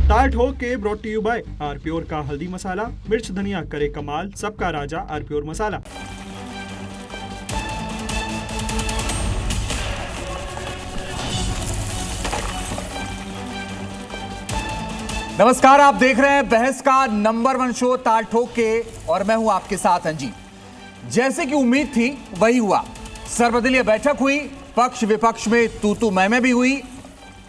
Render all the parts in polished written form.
ताल ठोक के ब्रॉट टू यू बाय आरप्योर का हल्दी मसाला, मिर्च धनिया करे कमाल, सबका राजा आरप्योर मसाला। नमस्कार, आप देख रहे हैं बहस का नंबर 1 शो ताल ठोक के और मैं हूं आपके साथ अंजी। जैसे कि उम्मीद थी वही हुआ। सर्वदलीय बैठक हुई, पक्ष विपक्ष में तू मैं भी हुई।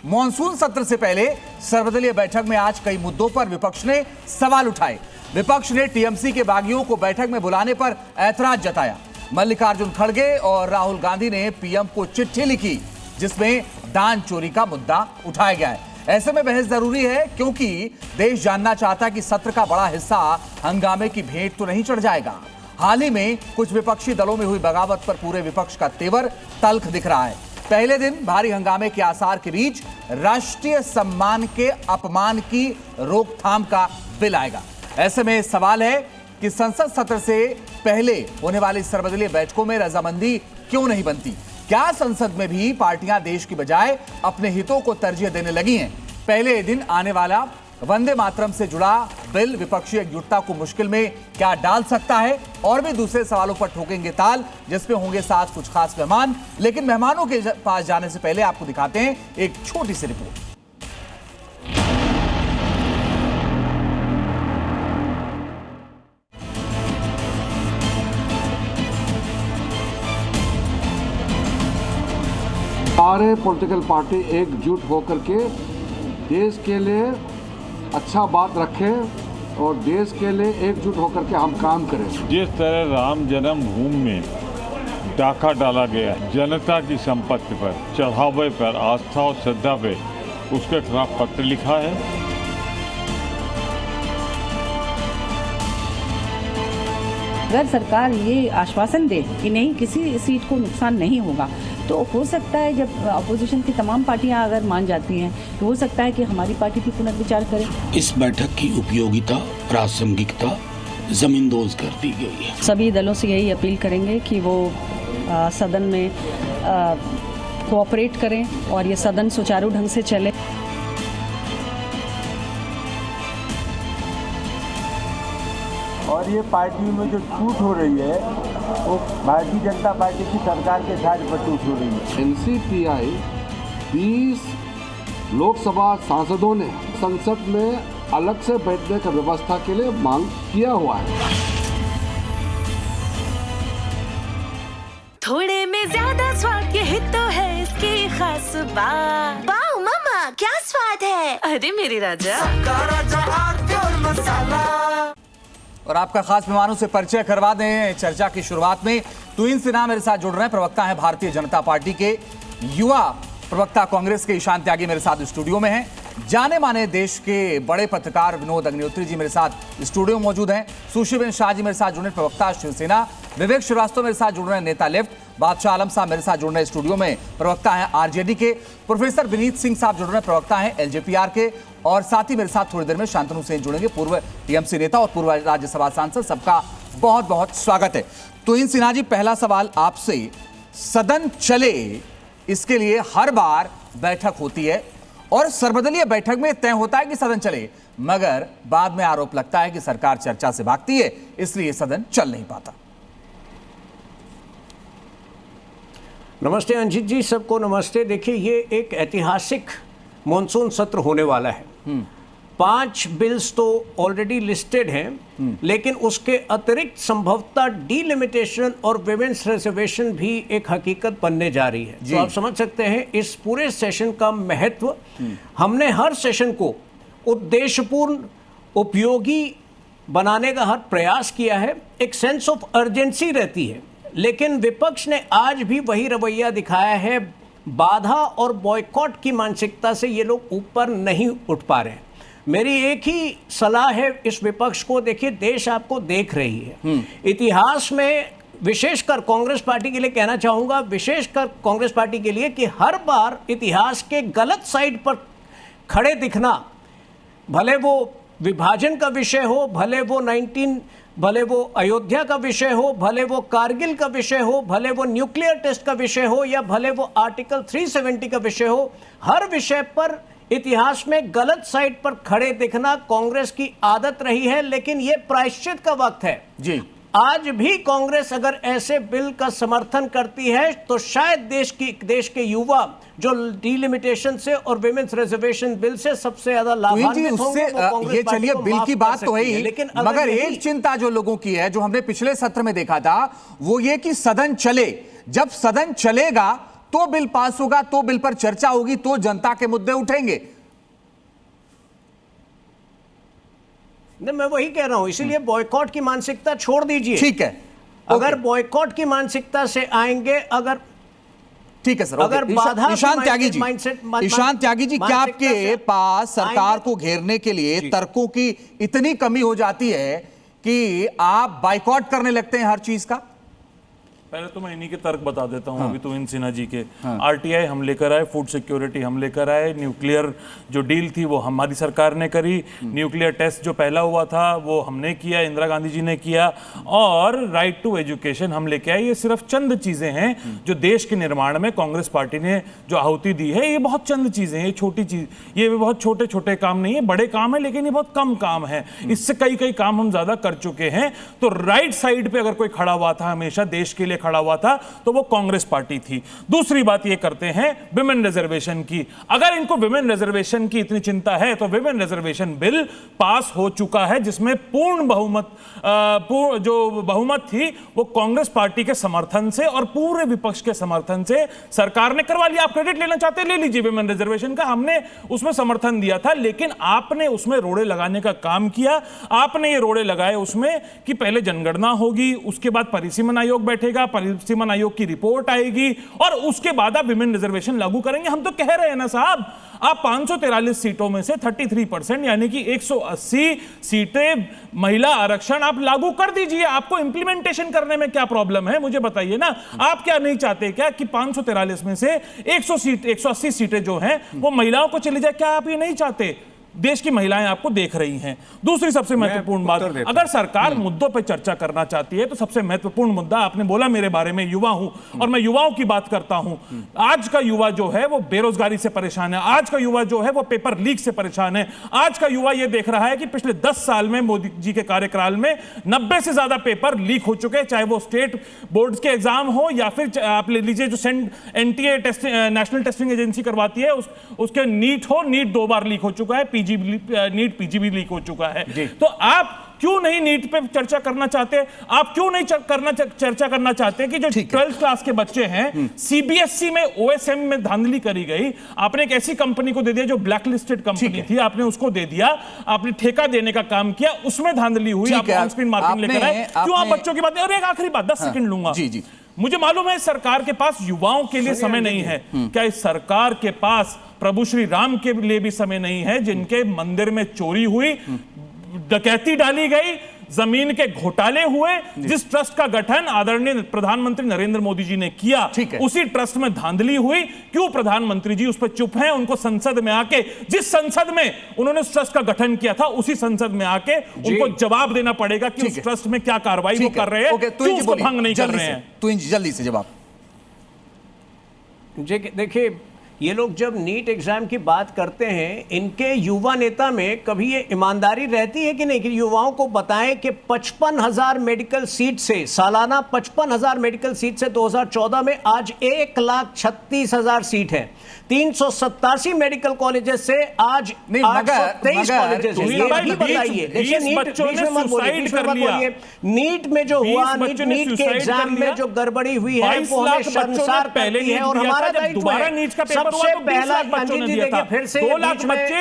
मॉनसून सत्र से पहले सर्वदलीय बैठक में आज कई मुद्दों पर विपक्ष ने सवाल उठाए। विपक्ष ने टीएमसी के बागियों को बैठक में बुलाने पर ऐतराज जताया। मल्लिकार्जुन खड़गे और राहुल गांधी ने पीएम को चिट्ठी लिखी जिसमें दान चोरी का मुद्दा उठाया गया है। ऐसे में बहस जरूरी है क्योंकि देश जानना चाहता है कि सत्र का बड़ा हिस्सा हंगामे की भेंट तो नहीं चढ़ जाएगा। हाल ही में कुछ विपक्षी दलों में हुई बगावत पर पूरे विपक्ष का तेवर तल्ख दिख रहा है। पहले दिन भारी हंगामे के आसार के बीच राष्ट्रीय सम्मान के अपमान की रोकथाम का बिल आएगा। ऐसे में सवाल है कि संसद सत्र से पहले होने वाली सर्वदलीय बैठकों में रजामंदी क्यों नहीं बनती? क्या संसद में भी पार्टियां देश की बजाय अपने हितों को तरजीह देने लगी हैं? पहले दिन आने वाला वंदे मातरम से जुड़ा बिल विपक्षी एकजुटता को मुश्किल में क्या डाल सकता है? और भी दूसरे सवालों पर ठोकेंगे ताल, जिसमें होंगे साथ कुछ खास मेहमान। लेकिन मेहमानों के पास जाने से पहले आपको दिखाते हैं एक छोटी सी रिपोर्ट। सारे पॉलिटिकल पार्टी एकजुट होकर के देश के लिए अच्छा बात रखें और देश के लिए एकजुट होकर के हम काम करें। जिस तरह राम जन्मभूमि में डाका डाला गया जनता की संपत्ति पर, चढ़ावे पर, आस्था और श्रद्धा पे, उसके खिलाफ पत्र लिखा है। अगर सरकार ये आश्वासन दे कि नहीं किसी सीट को नुकसान नहीं होगा तो हो सकता है जब अपोजिशन की तमाम पार्टियां अगर मान जाती हैं तो हो सकता है कि हमारी पार्टी भी पुनर्विचार करे। इस बैठक की उपयोगिता, प्रासंगिकता जमींदोज कर दी गई है। सभी दलों से यही अपील करेंगे कि वो सदन में कोऑपरेट करें और ये सदन सुचारू ढंग से चले। और ये पार्टी में जो टूट हो रही है वो भारतीय जनता पार्टी की सरकार के साथ पर टूट हो रही है। एनसीपीआई 20 लोकसभा सांसदों ने संसद में अलग से बैठने का व्यवस्था के लिए मांग किया हुआ है। थोड़े में ज्यादा स्वाद यही तो है इसकी खास बात। वाओ मामा क्या स्वाद है, अरे मेरे राजा, सबका राजा आरप्योर मसाला। और आपका खास मेहमानों से परिचय करवा दें चर्चा की शुरुआत में। तुहिन सिन्हा मेरे साथ जुड़ रहे हैं, प्रवक्ता हैं भारतीय जनता पार्टी के। युवा प्रवक्ता कांग्रेस के ईशान त्यागी मेरे साथ स्टूडियो में हैं। जाने माने देश के बड़े पत्रकार विनोद अग्निहोत्री जी मेरे साथ स्टूडियो में मौजूद हैं। सुशील शाह जी मेरे साथ जुड़ रहे, प्रवक्ता शिवसेना। विवेक श्रीवास्तव मेरे साथ जुड़ रहे हैं, नेता लेफ्ट। बादशाह आलम साहब मेरे साथ जुड़ रहे हैं स्टूडियो में, प्रवक्ता हैं आरजेडी के। प्रोफेसर विनीत सिंह साहब जुड़ रहे हैं, प्रवक्ता हैं एलजेपीआर के। और साथ ही मेरे साथ थोड़ी देर में शांतनु सेन जुड़ेंगे, पूर्व टीएमसी नेता और पूर्व राज्यसभा सांसद। सबका बहुत बहुत स्वागत है। तुहिन सिन्हा जी, पहला सवाल आपसे। सदन चले इसके लिए हर बार बैठक होती है और सर्वदलीय बैठक में तय होता है कि सदन चले, मगर बाद में आरोप लगता है कि सरकार चर्चा से भागती है, इसलिए सदन चल नहीं पाता। नमस्ते अंजित जी, सबको नमस्ते। देखिए, ये एक ऐतिहासिक मॉनसून सत्र होने वाला है। 5 बिल्स तो ऑलरेडी लिस्टेड हैं, लेकिन उसके अतिरिक्त संभवतः डीलिमिटेशन और विमेंस रिजर्वेशन भी एक हकीकत बनने जा रही है। तो आप समझ सकते हैं इस पूरे सेशन का महत्व। हमने हर सेशन को उद्देश्यपूर्ण, उपयोगी बनाने का हर प्रयास किया है। एक सेंस ऑफ अर्जेंसी रहती है, लेकिन विपक्ष ने आज भी वही रवैया दिखाया है। बाधा और बॉयकॉट की मानसिकता से ये लोग ऊपर नहीं उठ पा रहे हैं। मेरी एक ही सलाह है इस विपक्ष को, देखिए देश आपको देख रही है। इतिहास में विशेषकर कांग्रेस पार्टी के लिए कहना चाहूंगा, विशेषकर कांग्रेस पार्टी के लिए, कि हर बार इतिहास के गलत साइड पर खड़े दिखना, भले वो विभाजन का विषय हो, भले वो अयोध्या का विषय हो, भले वो कारगिल का विषय हो, भले वो न्यूक्लियर टेस्ट का विषय हो, या भले वो आर्टिकल 370 का विषय हो, हर विषय पर इतिहास में गलत साइड पर खड़े दिखना कांग्रेस की आदत रही है, लेकिन यह प्रायश्चित का वक्त है जी। आज भी कांग्रेस अगर ऐसे बिल का समर्थन करती है तो शायद देश के युवा जो डिलिमिटेशन से और विमेंस रिजर्वेशन बिल से सबसे ज्यादा लाभान्वित होंगे, वो कांग्रेस ये पार्टी चलिए को बिल माफ की कर बात तो है सकती ही, लेकिन मगर एक चिंता जो लोगों की है, जो हमने पिछले सत्र में देखा था, वो ये कि सदन चले, जब सदन चलेगा तो बिल पास होगा, तो बिल पर चर्चा होगी, तो जनता के मुद्दे उठेंगे। नहीं, मैं वही कह रहा हूं, इसीलिए बॉयकॉट की मानसिकता छोड़ दीजिए। ठीक है, अगर बॉयकॉट की मानसिकता से आएंगे, अगर ठीक है सर, अगर बाधा ईशान त्यागी जी, ईशान त्यागी जी, क्या आपके पास सरकार को घेरने के लिए तर्कों की इतनी कमी हो जाती है कि आप बाइकॉट करने लगते हैं हर चीज का? पहले तो मैं इन्हीं के तर्क बता देता हूं। अभी तो इन सिन्हा जी के आरटीआई हम लेकर आए, फूड सिक्योरिटी हम लेकर आए, न्यूक्लियर जो डील थी वो हमारी सरकार ने करी, न्यूक्लियर टेस्ट जो पहला हुआ था वो हमने किया, इंदिरा गांधी जी ने किया, और राइट टू एजुकेशन हम लेके आए। ये सिर्फ चंद चीजें हैं जो देश के निर्माण में कांग्रेस पार्टी ने जो आहुति दी है। ये बहुत चंद चीजें हैं, ये छोटी चीज, ये बहुत छोटे छोटे काम नहीं है, बड़े काम है, लेकिन ये बहुत कम काम है। इससे कई काम हम ज्यादा कर चुके हैं। तो राइट साइड पे अगर कोई खड़ा हुआ था, हमेशा देश के लिए खड़ा हुआ था, तो वो कांग्रेस पार्टी थी। दूसरी बात ये करते हैं विमेन रिजर्वेशन की। अगर इनको विमेन रिजर्वेशन की इतनी चिंता है तो विमेन रिजर्वेशन बिल पास हो चुका है, जिसमें पूर्ण बहुमत जो बहुमत थी वो कांग्रेस पार्टी के समर्थन से और पूरे विपक्ष के समर्थन से सरकार ने करवा लिया। आप क्रेडिट लेना चाहते हैं, ले लीजिए विमेन रिजर्वेशन का, हमने उसमें समर्थन दिया था, लेकिन आपने उसमें रोड़े लगाने का काम किया। आपने ये रोड़े लगाए उसमें कि पहले जनगणना होगी, उसके बाद परिसीमन आयोग बैठेगा, परिसीमन आयोग की रिपोर्ट आएगी, और उसके बाद आप विमेन रिजर्वेशन लागू करेंगे। हम तो कह रहे हैं ना साहब, आप 543 सीटों में से 33% यानी कि 180 सीटें महिला आरक्षण आप लागू कर दीजिए। आपको इंप्लीमेंटेशन करने में क्या प्रॉब्लम है, मुझे बताइए ना। आप क्या नहीं चाहते क्या कि 543 में से 180 सीटें जो हैं वो महिलाओं को चली जाए? क्या आप ये नहीं चाहते? देश की महिलाएं आपको देख रही हैं। दूसरी सबसे महत्वपूर्ण बात, अगर सरकार मुद्दों पर चर्चा करना चाहती है तो सबसे महत्वपूर्ण मुद्दा, आपने बोला मेरे बारे में युवा हूं और मैं युवाओं की बात करता हूं। आज का युवा जो है वो बेरोजगारी से परेशान है, आज का युवा जो है वो पेपर लीक से परेशान है। आज का युवा ये देख रहा है कि पिछले 10 साल में मोदी जी के कार्यकाल में 90 से ज्यादा पेपर लीक हो चुके हैं, चाहे वो स्टेट बोर्ड के एग्जाम हो या फिर आप ले लीजिए जो एनटीए नेशनल टेस्टिंग एजेंसी करवाती है उसके नीट हो, नीट 2 बार लीक हो चुका है, नीट पीजी भी लीक हो चुका है। तो आप क्यों नहीं नीट पे चर्चा करना चाहते? आप क्यों नहीं चर्चा करना चाहते कि जो 12th क्लास के बच्चे हैं, सीबीएसई में ओएसएम में धांधली करी गई, आपने एक ऐसी कंपनी को दे दिया जो ब्लैक लिस्टेड कंपनी थी, आपने उसको दे दिया, आपने ठेका देने का काम किया, उसमें धांधली हुई, आप ऑन स्क्रीन मार्किंग लेकर आए। क्यों आप बच्चों की बात? और एक आखिरी बात, 10 सेकंड लूंगा। जी। मुझे मालूम है सरकार के पास युवाओं के लिए समय नहीं है। क्या इस सरकार के पास प्रभु श्री राम के लिए भी समय नहीं है, जिनके मंदिर में चोरी हुई, डकैती डाली गई, जमीन के घोटाले हुए, जिस ट्रस्ट का गठन आदरणीय प्रधानमंत्री नरेंद्र मोदी जी ने किया, उसी ट्रस्ट में धांधली हुई? क्यों प्रधानमंत्री जी उस पर चुप हैं? उनको संसद में आके, जिस संसद में उन्होंने उस ट्रस्ट का गठन किया था, उसी संसद में आके उनको जवाब देना पड़ेगा कि उस ट्रस्ट में क्या कार्रवाई वो कर रहे हैं, क्यों उसको भंग नहीं कर रहे हैं। तो जल्दी से जवाब। देखिए, ये लोग जब नीट एग्जाम की बात करते हैं, इनके युवा नेता में कभी ये ईमानदारी रहती है कि नहीं, कि युवाओं को बताएं कि 55,000 मेडिकल सीट से, सालाना 55,000 मेडिकल सीट से 2014 में आज 1,36,000 सीट है। 387 मेडिकल कॉलेजेस से आज 823 कॉलेजेस हैं। ये भी बताइए। देखिए, नीट में जो हुआ, नीट के एग्जाम में जो गड़बड़ी हुई है वो हमें शर्मसार करती है, और हमारा दायित्व है सबसे पहला। देखिए, फिर से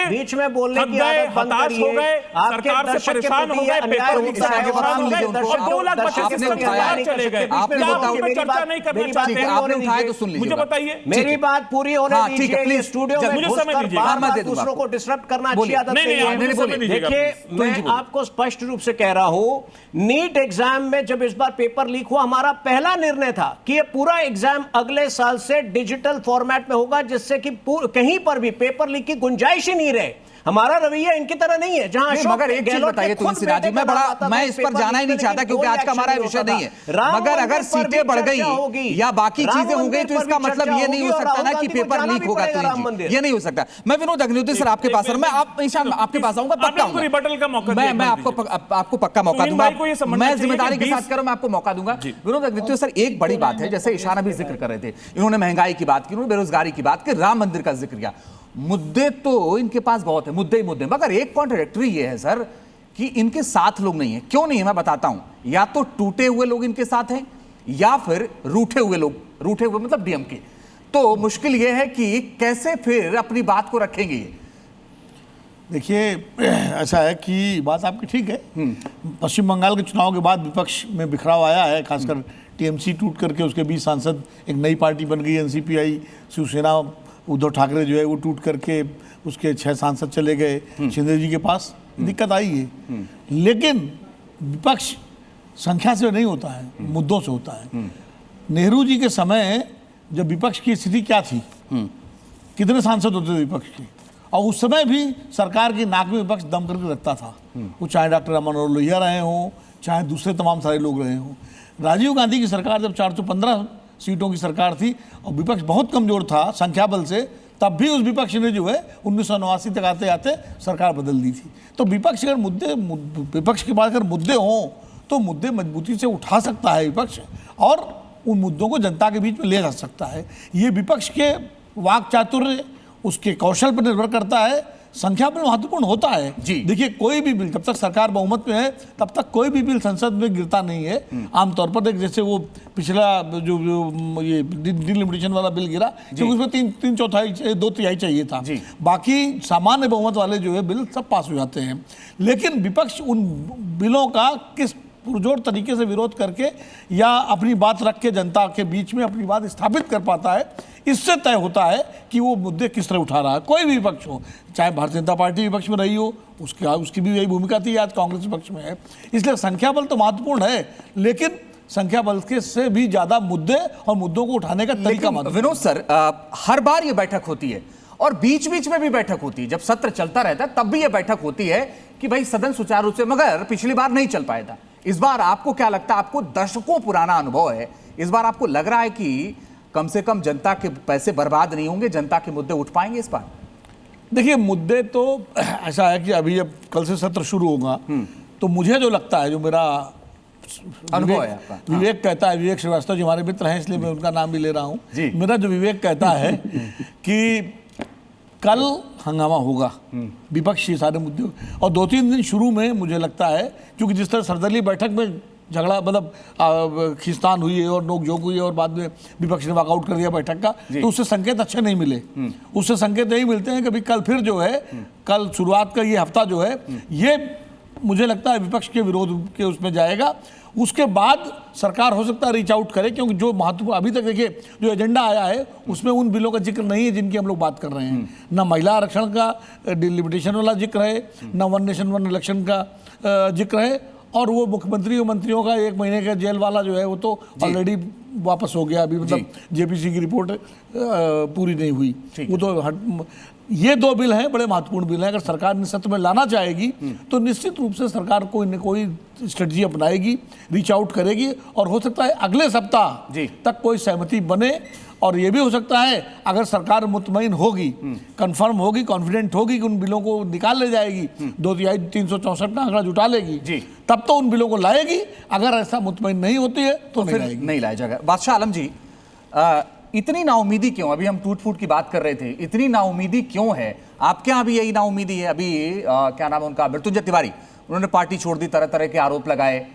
बीच में बोलने की आदत बंद करिए। आपके दर्शक के प्रति ये अन्याय होता है और आप दर्शक मुझे बताइए, मेरी बात पूरी होने दीजिए। स्टूडियो में दूसरों को डिस्टर्ब करना अच्छी आदत नहीं है। देखिए, मैं आपको स्पष्ट रूप से कह रहा हूं, नीट एग्जाम में जब इस बार पेपर लीक हुआ, हमारा पहला निर्णय था कि ये पूरा एग्जाम अगले साल से डिजिटल फॉर्मेट में होगा, जिससे कि कहीं पर भी पेपर लीक की गुंजाइश ही नहीं रहे। हमारा रवैया इनकी तरह नहीं है, जहां नहीं, मगर एक चीज बताइए तुलसी सिन्हा जी, मैं इस पर जाना ही नहीं चाहता क्योंकि आज का हमारा विषय नहीं है, मगर अगर सीटें बढ़ गई या बाकी चीजें हो गई तो इसका मतलब ये नहीं हो सकता ना कि पेपर लीक होगा, ये नहीं हो सकता। मैं विनोद अग्निहोत्री सर आपके पास, मैं आपके पास आऊंगा, पक्का मैं आपको पक्का मौका दूंगा, मैं जिम्मेदारी के साथ करूं, मैं आपको मौका दूंगा। विनोद अग्निहोत्री सर, एक बड़ी बात है, जैसे ईशान अभी जिक्र कर रहे थे, इन्होंने महंगाई की बात की, उन्होंने बेरोजगारी की बात की, राम मंदिर का जिक्र किया, मुद्दे तो इनके पास बहुत है, मुद्दे ही मुद्दे, मगर एक कॉन्ट्रडिक्टरी ये है सर कि इनके साथ लोग नहीं है। क्यों नहीं है मैं बताता हूं, या तो टूटे हुए लोग इनके साथ हैं या फिर रूठे हुए लोग, रूठे हुए मतलब डीएमके। तो मुश्किल यह है कि कैसे फिर अपनी बात को रखेंगे ये। देखिए, ऐसा है कि बात आपकी ठीक है, पश्चिम बंगाल के चुनाव के बाद विपक्ष में बिखराव आया है, खासकर टीएमसी टूट करके उसके 20 सांसद, एक नई पार्टी बन गई एनसीपीआई, शिवसेना, उद्धव ठाकरे जो है वो टूट करके उसके 6 सांसद चले गए शिंदे जी के पास, दिक्कत आई है। लेकिन विपक्ष संख्या से नहीं होता है, मुद्दों से होता है। नेहरू जी के समय जब विपक्ष की स्थिति क्या थी, कितने सांसद होते थे विपक्ष के, और उस समय भी सरकार की नाक में विपक्ष दम करके रखता था, वो चाहे डॉक्टर रमन और लोहिया रहे हों, चाहे दूसरे तमाम सारे लोग रहे हों। राजीव गांधी की सरकार जब 415 सीटों की सरकार थी और विपक्ष बहुत कमजोर था संख्या बल से, तब भी उस विपक्ष ने जो है 1989 तक आते आते सरकार बदल दी थी। तो विपक्ष के पास अगर मुद्दे हों तो मुद्दे मजबूती से उठा सकता है विपक्ष, और उन मुद्दों को जनता के बीच में ले जा सकता है। ये विपक्ष के वाक चातुर्य, उसके कौशल पर निर्भर करता है, संख्या पर महत्वपूर्ण होता है। देखिए, कोई भी बिल, जब तक सरकार बहुमत में है तब तक कोई भी बिल संसद में गिरता नहीं है। आमतौर पर देख, जैसे वो पिछला जो ये डिलिमिटेशन वाला बिल गिरा, क्योंकि उसमें 2 तिहाई चाहिए था, बाकी सामान्य बहुमत वाले जो है बिल सब पास हो जाते हैं। लेकिन विपक्ष उन बिलों का किस पुरजोर तरीके से विरोध करके या अपनी बात रख के जनता के बीच में अपनी बात स्थापित कर पाता है, इससे तय होता है कि वो मुद्दे किस तरह उठा रहा है। कोई भी विपक्ष हो, चाहे भारतीय जनता पार्टी विपक्ष में रही हो, उसकी भी यही भूमिका थी, आज कांग्रेस विपक्ष में है। इसलिए संख्या बल तो महत्वपूर्ण है, लेकिन संख्या बल के से भी ज्यादा मुद्दे और मुद्दों को उठाने का तरीका महत्वपूर्ण। विनोद सर, हर बार ये बैठक होती है और बीच बीच में भी बैठक होती है, जब सत्र चलता रहता है तब भी ये बैठक होती है कि भाई सदन सुचारू रूप से, मगर पिछली बार नहीं चल पाया था। इस बार आपको क्या लगता है, आपको दशकों पुराना अनुभव है, इस बार आपको लग रहा है कि कम से कम जनता के पैसे बर्बाद नहीं होंगे, जनता के मुद्दे उठ पाएंगे इस बार? देखिए, मुद्दे तो ऐसा है कि अभी जब कल से सत्र शुरू होगा तो मुझे जो लगता है, जो मेरा अनुभव है, विवेक कहता है, विवेक श्रीवास्तव जी हमारे मित्र हैं इसलिए मैं उनका नाम भी ले रहा हूँ, मेरा जो विवेक कहता है कि कल हंगामा होगा, विपक्षी सारे मुद्दे, और 2-3 दिन शुरू में मुझे लगता है, क्योंकि जिस तरह सर्वदलीय बैठक में झगड़ा, मतलब खींचतान हुई है और नोकझोंक हुई है और बाद में विपक्ष ने वॉकआउट कर दिया बैठक का, तो उससे संकेत अच्छे नहीं मिले। उससे संकेत यही मिलते हैं कि भाई कल फिर जो है, कल शुरुआत का ये हफ्ता जो है, ये मुझे लगता है विपक्ष के विरोध के उसमें जाएगा। उसके बाद सरकार हो सकता है रीच आउट करे, क्योंकि जो महत्वपूर्ण अभी तक देखिए जो एजेंडा आया है उसमें उन बिलों का जिक्र नहीं है जिनकी हम लोग बात कर रहे हैं, ना महिला आरक्षण का डिलिमिटेशन वाला जिक्र है, ना वन नेशन वन इलेक्शन का जिक्र है, और वो मुख्यमंत्री और मंत्रियों का 1 महीने का जेल वाला जो है वो तो ऑलरेडी वापस हो गया, अभी मतलब जेपीसी की रिपोर्ट पूरी नहीं हुई, वो तो ये 2 बिल हैं, बड़े महत्वपूर्ण बिल हैं। अगर सरकार ने सत्र में लाना चाहेगी तो निश्चित रूप से सरकार कोई न कोई स्ट्रेटजी अपनाएगी, रीच आउट करेगी, और हो सकता है अगले सप्ताह तक कोई सहमति बने। और ये भी हो सकता है अगर सरकार मुतमईन होगी, कंफर्म होगी, कॉन्फिडेंट होगी कि उन बिलों को निकाल ले जाएगी, 2 तिहाई 364 का आंकड़ा जुटा लेगी, तब तो उन बिलों को लाएगी। अगर ऐसा मुतमईन नहीं होती है तो फिर नहीं लाया जाएगा। बादशाह आलम जी, इतनी नाउमीदी क्यों? अभी हम टूट फूट की बात कर रहे थे, इतनी नाउमीदी क्यों है? आपके यहाँ भी यही नाउमीदी है? अभी क्या नाम है उनका, मृत्युंजय तिवारी, उन्होंने पार्टी छोड़ दी, तरह तरह के आरोप लगाए।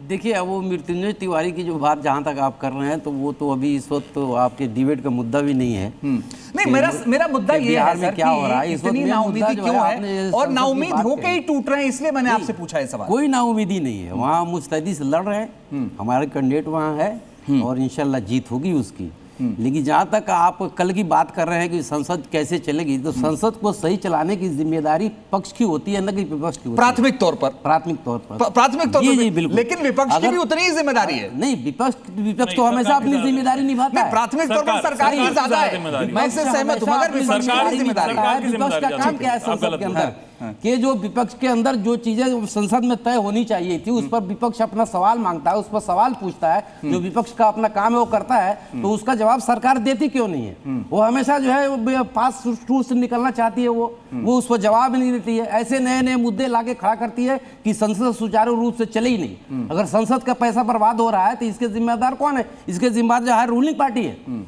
देखिए, अब वो मृत्युंजय तिवारी की जो बात जहाँ तक आप कर रहे हैं, तो वो तो अभी इस वक्त तो आपके डिबेट का मुद्दा भी नहीं है। नहीं, मेरा मुद्दा ये है सर, क्या हो रहा है, इतनी नाउमीदी क्यों है, और नाउमीद होके ही टूट रहे हैं, इसलिए मैंने आपसे पूछा है सवाल। कोई नाउमीदी नहीं है, वहाँ मुस्तैदी से लड़ रहे हैं, हमारे कैंडिडेट वहाँ है और इंशाल्लाह जीत होगी उसकी। लेकिन जहाँ तक आप कल की बात कर रहे हैं कि संसद कैसे चलेगी, तो संसद को सही चलाने की जिम्मेदारी पक्ष की होती है, न कि विपक्ष की होती है। प्राथमिक तौर पर जी, बिल्कुल। लेकिन विपक्ष की भी उतनी ही जिम्मेदारी है। नहीं, विपक्ष तो हमेशा अपनी जिम्मेदारी निभाता है। प्राथमिक तौर पर सरकार की ज्यादा है, मैं इससे सहमत हूं, मगर विपक्ष की भी जिम्मेदारी है। विपक्ष का काम क्या है संसद के अंदर, कि जो विपक्ष के अंदर जो चीजें संसद में तय होनी चाहिए थी, उस पर विपक्ष अपना सवाल मांगता है, उस पर सवाल पूछता है, जो विपक्ष का अपना काम है वो करता है, तो उसका जवाब सरकार देती क्यों नहीं है? वो हमेशा जो है पास रूट से निकलना चाहती है, वो उस पर जवाब नहीं देती है। ऐसे नए नए मुद्दे लाके खड़ा करती है कि संसद सुचारू रूप से चले ही नहीं। अगर संसद का पैसा बर्बाद हो रहा है तो इसके जिम्मेदार कौन है? इसके जिम्मेदार जो है रूलिंग पार्टी है।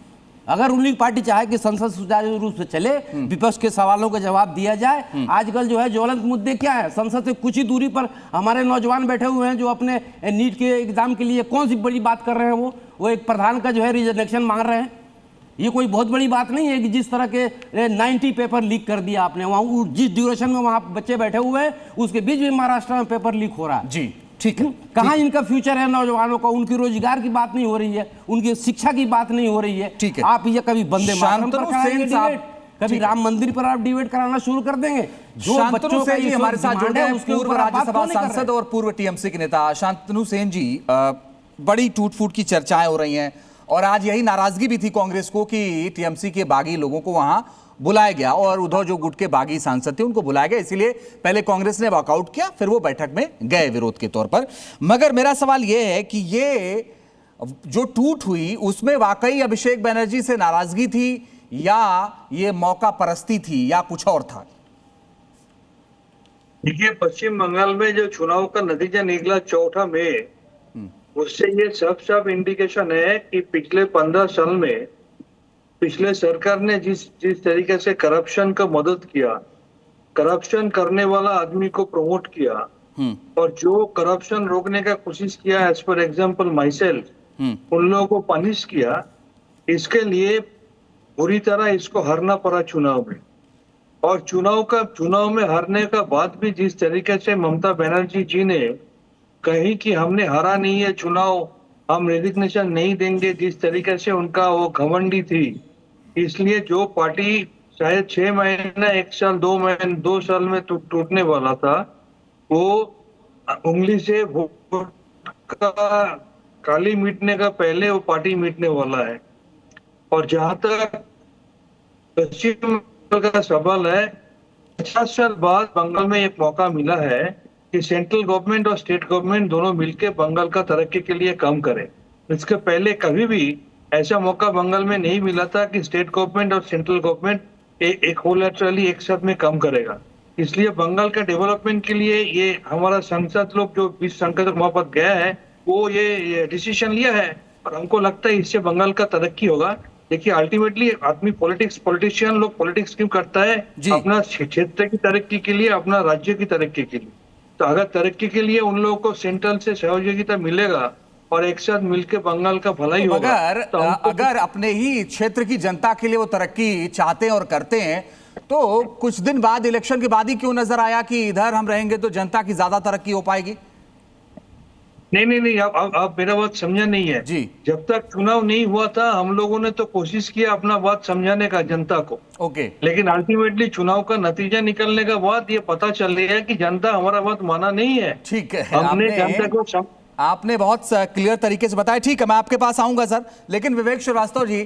अगर रूलिंग पार्टी चाहे कि संसद सुचारू रूप से चले, विपक्ष के सवालों का जवाब दिया जाए। आजकल जो है ज्वलंत मुद्दे क्या है? संसद से कुछ ही दूरी पर हमारे नौजवान बैठे हुए हैं जो अपने नीट के एग्जाम के लिए कौन सी बड़ी बात कर रहे हैं, वो एक प्रधान का जो है रिजर्वेशन मांग रहे हैं। ये कोई बहुत बड़ी बात नहीं है कि जिस तरह के 90 पेपर लीक कर दिया आपने, वहाँ जिस ड्यूरेशन में वहाँ बच्चे बैठे हुए हैं उसके बीच में महाराष्ट्र में पेपर लीक हो रहा है। जी ठीक है। कहाँ इनका फ्यूचर है नौजवानों का? उनकी रोजगार की बात नहीं हो रही है, उनकी शिक्षा की बात नहीं हो रही है। ठीक है। आप ये कभी वंदे मातरम पर कराएंगे डिबेट, कभी राम मंदिर पर आप डिबेट कराना शुरू कर देंगे। जो बच्चों का ये हमारे साथ जुड़े हैं पूर्व राज्यसभा सांसद और पूर्व टीएमसी के नेता शांतनु सेन जी, बड़ी टूट फूट की चर्चाएं हो रही हैं और आज यही नाराजगी भी थी कांग्रेस को कि टीएमसी के बागी लोगों को वहां बुलाया गया और उद्धव जो गुट के बागी सांसद थे उनको बुलाया गया, इसीलिए पहले कांग्रेस ने वॉकआउट किया, फिर वो बैठक में गए विरोध के तौर पर। मगर मेरा सवाल यह है कि ये जो टूट हुई उसमें वाकई अभिषेक बनर्जी से नाराजगी थी या ये मौका परस्ती थी या कुछ और था? देखिए, पश्चिम बंगाल में जो चुनाव का नतीजा निकला 4 मई, उससे ये सब इंडिकेशन है कि पिछले 15 साल में पिछले सरकार ने जिस तरीके से करप्शन का मदद किया, करप्शन करने वाला आदमी को प्रमोट किया और जो करप्शन रोकने का कोशिश किया, as per example my self, उन लोगों को पनिश किया, इसके लिए बुरी तरह इसको हारना पड़ा चुनाव में। और चुनाव में हारने का बाद भी जिस तरीके से ममता बनर्जी जी ने कही कि हमने हारा नहीं है चुनाव, हम रेजिग्नेशन नहीं देंगे, जिस तरीके से उनका वो घमंडी थी, इसलिए जो पार्टी शायद 6 महीना, 1 साल, 2 साल में टूटने वाला था, वो उंगली से वोट का काली मिटने का पहले वो पार्टी मिटने वाला है। और जहां तक पश्चिम बंगाल का सवाल है, 50 साल बाद बंगाल में एक मौका मिला है कि सेंट्रल गवर्नमेंट और स्टेट गवर्नमेंट दोनों मिलकर बंगाल का तरक्की के लिए काम करें। इसके पहले कभी भी ऐसा मौका बंगाल में नहीं मिला था कि स्टेट गवर्नमेंट और सेंट्रल गवर्नमेंट एक कोलैटरली एक साथ में काम करेगा। इसलिए बंगाल का डेवलपमेंट के लिए ये हमारा सांसद लोग जो 20 संकट वहां पर गया है, वो ये डिसीजन लिया है और हमको लगता है इससे बंगाल का तरक्की होगा। देखिए, अल्टीमेटली आदमी पॉलिटिशियन लोग पॉलिटिक्स क्यों करता है? अपना क्षेत्र की तरक्की के लिए, अपना राज्य की तरक्की के लिए। तो अगर तरक्की के लिए उन लोगों को सेंट्रल से सहयोगिता मिलेगा और एक साथ मिलकर बंगाल का भलाई होगा। अगर अपने ही क्षेत्र की जनता के लिए वो तरक्की चाहते हैं और करते हैं, तो कुछ दिन बाद, इलेक्शन के बाद ही क्यों नजर आया कि इधर हम रहेंगे तो जनता की ज्यादा तरक्की हो पाएगी? नहीं, आप मेरा बात समझा नहीं है जी। जब तक चुनाव नहीं हुआ था हम लोगों ने तो कोशिश किया अपना बात समझाने का जनता को। ओके। लेकिन अल्टीमेटली चुनाव का नतीजा निकलने का बाद ये पता चल रहा है कि जनता हमारा बात माना नहीं है। ठीक है, हमने जनता को आपने बहुत क्लियर तरीके से बताया। ठीक है, मैं आपके पास आऊंगा सर, लेकिन विवेक श्रीवास्तव जी,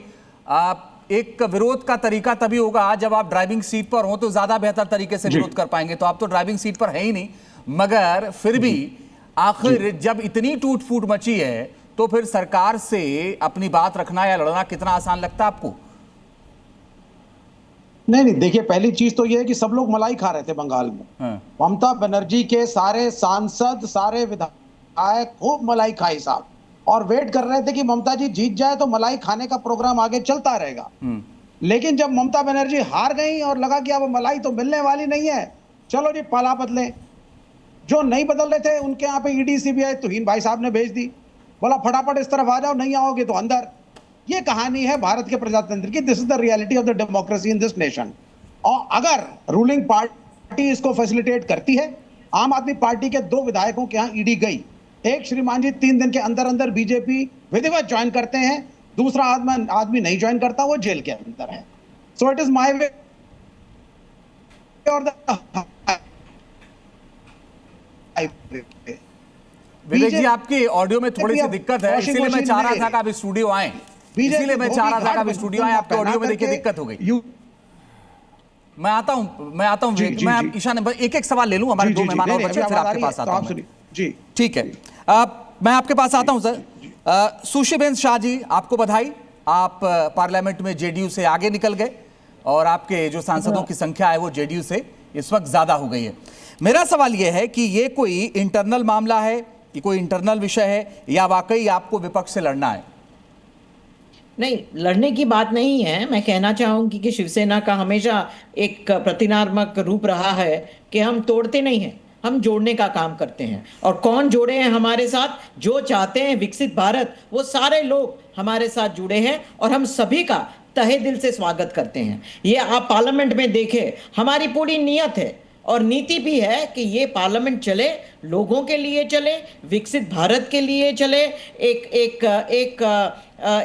एक विरोध का तरीका तभी होगा जब आप ड्राइविंग सीट पर हो, तो ज्यादा बेहतर तरीके से विरोध कर पाएंगे। तो आप तो ड्राइविंग सीट पर है ही नहीं, मगर फिर भी आखिर जब इतनी टूट फूट मची है तो फिर सरकार से अपनी बात रखना या लड़ना कितना आसान लगता है आपको? नहीं, देखिए, पहली चीज तो यह है कि सब लोग मलाई खा रहे थे बंगाल में। ममता बनर्जी के सारे सांसद, सारे विधायक खूब मलाई खाई साहब, और वेट कर रहे थे कि ममता जी जीत जाए तो मलाई खाने का प्रोग्राम आगे चलता रहेगा। लेकिन जब ममता बनर्जी हार गई और लगा कि अब मलाई तो मिलने वाली नहीं है, चलो जी पाला बदले। जो नहीं बदल रहे थे उनके यहाँ पे ईडी सीबीआई तुहीन भाई साहब ने भेज दी, बोला फटाफट इस तरफ आ जाओ, नहीं आओगे तो अंदर। ये कहानी है भारत के प्रजातंत्र की। This is the reality of the democracy in this nation. और अगर रूलिंग पार्टी इसको फैसिलिटेट करती है, आम आदमी पार्टी के 2 विधायकों के यहाँ ईडी गई, एक श्रीमान जी 3 दिन के अंदर अंदर बीजेपी विधिवत ज्वाइन करते हैं, दूसरा आदमी नहीं ज्वाइन करता, वो जेल के अंदर है। So it is my way और विवेक जी, आपकी ऑडियो में थोड़ी सी दिक्कत है, इसीलिए मैं चाह रहा था कि आप स्टूडियो आए, इसीलिए मैं चाह रहा था कि आप स्टूडियो आए। आपके ऑडियो में देखिए दिक्कत हो गई। मैं आता हूं मैं ईशान, एक एक सवाल ले लूं, हमारे दो मेहमान और बच्चे, फिर आपके पास आता हूं जी। ठीक है, मैं आपके पास आता हूं सर। सुशीबेन शाह जी, आपको बधाई, आप पार्लियामेंट में जेडीयू से आगे निकल गए और आपके जो सांसदों की संख्या है वो जेडीयू से इस वक्त ज्यादा हो गई है। मेरा सवाल यह है कि ये कोई इंटरनल मामला है, ये कोई इंटरनल विषय है, या वाकई आपको विपक्ष से लड़ना है? नहीं, लड़ने की बात नहीं है। मैं कहना चाहूंगी कि शिवसेना का हमेशा एक प्रतिनात्मक रूप रहा है कि हम तोड़ते नहीं हैं, हम जोड़ने का काम करते हैं। और कौन जोड़े हैं हमारे साथ? जो चाहते हैं विकसित भारत, वो सारे लोग हमारे साथ जुड़े हैं और हम सभी का तहे दिल से स्वागत करते हैं। ये आप पार्लियामेंट में देखें, हमारी पूरी नीयत है और नीति भी है कि ये पार्लियामेंट चले, लोगों के लिए चले, विकसित भारत के लिए चले,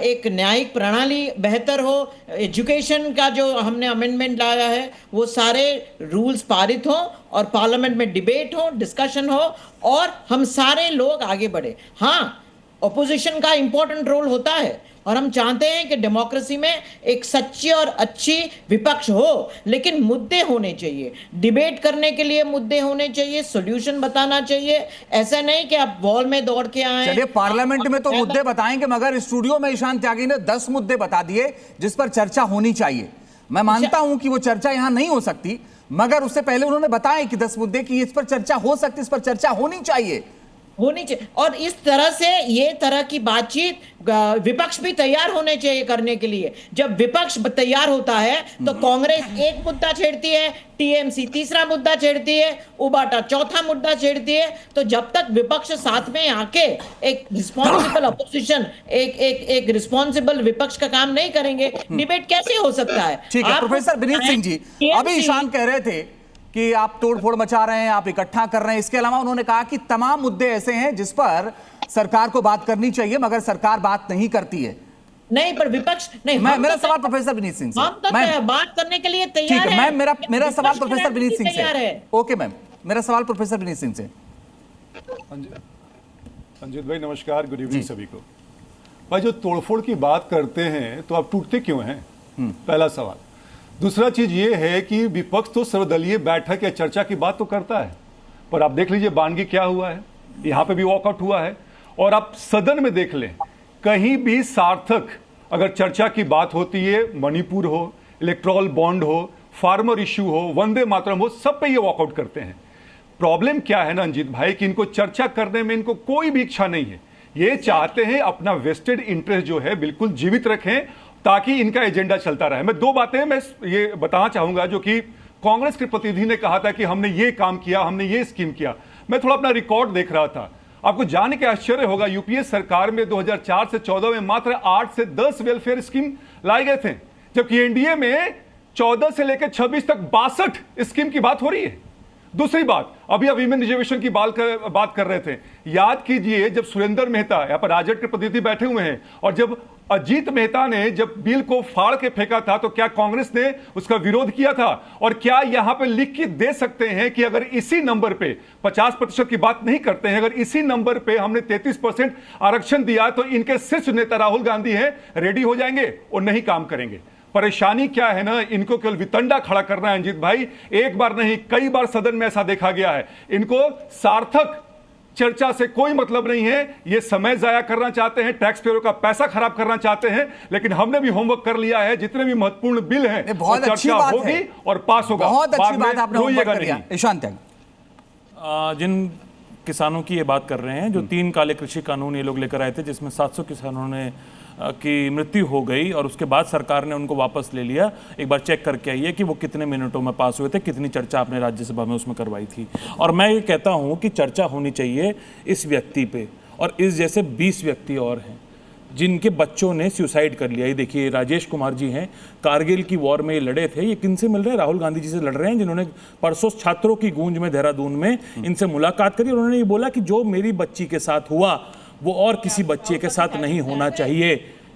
एक न्यायिक प्रणाली बेहतर हो, एजुकेशन का जो हमने अमेंडमेंट लाया है वो सारे रूल्स पारित हो और पार्लियामेंट में डिबेट हो, डिस्कशन हो और हम सारे लोग आगे बढ़े। हाँ, ऑपोजिशन का इंपॉर्टेंट रोल होता है और हम चाहते हैं कि डेमोक्रेसी में एक सच्ची और अच्छी विपक्ष हो, लेकिन मुद्दे होने चाहिए, डिबेट करने के लिए मुद्दे होने चाहिए, सॉल्यूशन बताना चाहिए। ऐसा नहीं कि आप वॉल में दौड़ के आए। चलिए, पार्लियामेंट में तो मुद्दे बताएंगे, मगर स्टूडियो में ईशान त्यागी ने 10 मुद्दे बता दिए जिस पर चर्चा होनी चाहिए। मैं मानता हूं कि वो चर्चा यहां नहीं हो सकती, मगर उससे पहले उन्होंने बताया कि 10 मुद्दे की इस पर चर्चा हो सकती, इस पर चर्चा होनी चाहिए। और इस तरह से ये तरह की बातचीत विपक्ष भी तैयार होने चाहिए करने के लिए। जब विपक्ष तैयार होता है तो कांग्रेस एक मुद्दा छेड़ती है, टीएमसी तीसरा मुद्दा छेड़ती है, उबाटा चौथा मुद्दा छेड़ती है। तो जब तक विपक्ष साथ में आके एक रिस्पॉन्सिबल अपोजिशन, एक रिस्पॉन्सिबल विपक्ष का काम नहीं करेंगे, डिबेट कैसे हो सकता है? ठीक है प्रोफेसर विनीत सिंह जी, अभी ईशान कह रहे थे कि आप तोड़फोड़ मचा रहे हैं, आप इकट्ठा कर रहे हैं। इसके अलावा उन्होंने कहा कि तमाम मुद्दे ऐसे हैं जिस पर सरकार को बात करनी चाहिए, मगर सरकार बात नहीं करती है। नहीं, पर विपक्ष नहीं। मेरा सवाल प्रोफेसर विनीत सिंह से, हम तो बात करने के लिए तैयार है। मेरा सवाल प्रोफेसर विनीत सिंह से। ओके मैम, मेरा सवाल प्रोफेसर विनीत सिंह से। अंजित भाई नमस्कार, गुड इवनिंग सभी को। भाई, जो तोड़फोड़ की बात करते हैं तो आप टूटते क्यों हैं? पहला सवाल। दूसरा चीज ये है कि विपक्ष तो सर्वदलीय बैठक या चर्चा की बात तो करता है, पर आप देख लीजिए बानगी क्या हुआ है, यहां पे भी वॉकआउट हुआ है। और आप सदन में देख लें, कहीं भी सार्थक अगर चर्चा की बात होती है, मणिपुर हो, इलेक्ट्रॉल बॉन्ड हो, फार्मर इश्यू हो, वंदे मातरम हो, सब पे ये वॉकआउट करते हैं। प्रॉब्लम क्या है ना अंजित भाई, कि इनको चर्चा करने में इनको कोई भी इच्छा नहीं है। ये चाहते हैं अपना वेस्टेड इंटरेस्ट जो है बिल्कुल जीवित रखें ताकि इनका एजेंडा चलता रहे। मैं दो बातें मैं ये बताना चाहूंगा जो कि कांग्रेस के प्रतिनिधि ने कहा था कि हमने ये काम किया, हमने ये स्कीम किया। मैं थोड़ा अपना रिकॉर्ड देख रहा था, आपको जान के आश्चर्य होगा, यूपीए सरकार में 2004 से 14 में मात्र 8 से 10 वेलफेयर स्कीम लाए गए थे, जबकि एनडीए में 14 से लेकर 26 तक 62 स्कीम की बात हो रही है। दूसरी बात, अभी विमेन रिजर्वेशन की बात कर रहे थे, याद कीजिए जब सुरेंद्र मेहता यहाँ पर राजद के प्रतिनिधि बैठे हुए हैं, और जब अजीत मेहता ने जब बिल को फाड़ के फेंका था तो क्या कांग्रेस ने उसका विरोध किया था? और क्या यहां पे लिख के दे सकते हैं कि अगर इसी नंबर पे 50% की बात नहीं करते हैं, अगर इसी नंबर पे हमने 33% आरक्षण दिया तो इनके शीर्ष नेता राहुल गांधी हैं, रेडी हो जाएंगे और नहीं काम करेंगे? परेशानी क्या है ना, इनको केवल वितंडा खड़ा करना है अंजित भाई। एक बार नहीं, कई बार सदन में ऐसा देखा गया है। इनको सार्थक चर्चा से कोई मतलब नहीं है, ये समय जाया करना चाहते हैं, टैक्स पेयरों का पैसा खराब करना चाहते हैं। लेकिन हमने भी होमवर्क कर लिया है, जितने भी महत्वपूर्ण बिल हैं बहुत अच्छी बात होगी और पास होगा। बहुत अच्छी बात आपने होमवर्क कर लिया। ईशान त्यागी, जिन किसानों की ये बात कर रहे हैं, जो 3 काले कृषि कानून ये लोग लेकर आए थे जिसमें 700 किसानों ने की मृत्यु हो गई और उसके बाद सरकार ने उनको वापस ले लिया। एक बार चेक करके आइए कि वो कितने मिनटों में पास हुए थे, कितनी चर्चा आपने राज्यसभा में उसमें करवाई थी। और मैं ये कहता हूँ कि चर्चा होनी चाहिए इस व्यक्ति पे, और इस जैसे 20 व्यक्ति और हैं जिनके बच्चों ने सुसाइड कर लिया। ये देखिए राजेश कुमार जी हैं, कारगिल की वॉर में ये लड़े थे। ये किन से मिल रहे हैं? राहुल गांधी जी से लड़ रहे हैं, जिन्होंने परसों छात्रों की गूंज में देहरादून में इनसे मुलाकात करी। उन्होंने ये बोला कि जो मेरी बच्ची के साथ हुआ वो और किसी बच्चे के साथ नहीं होना चाहिए।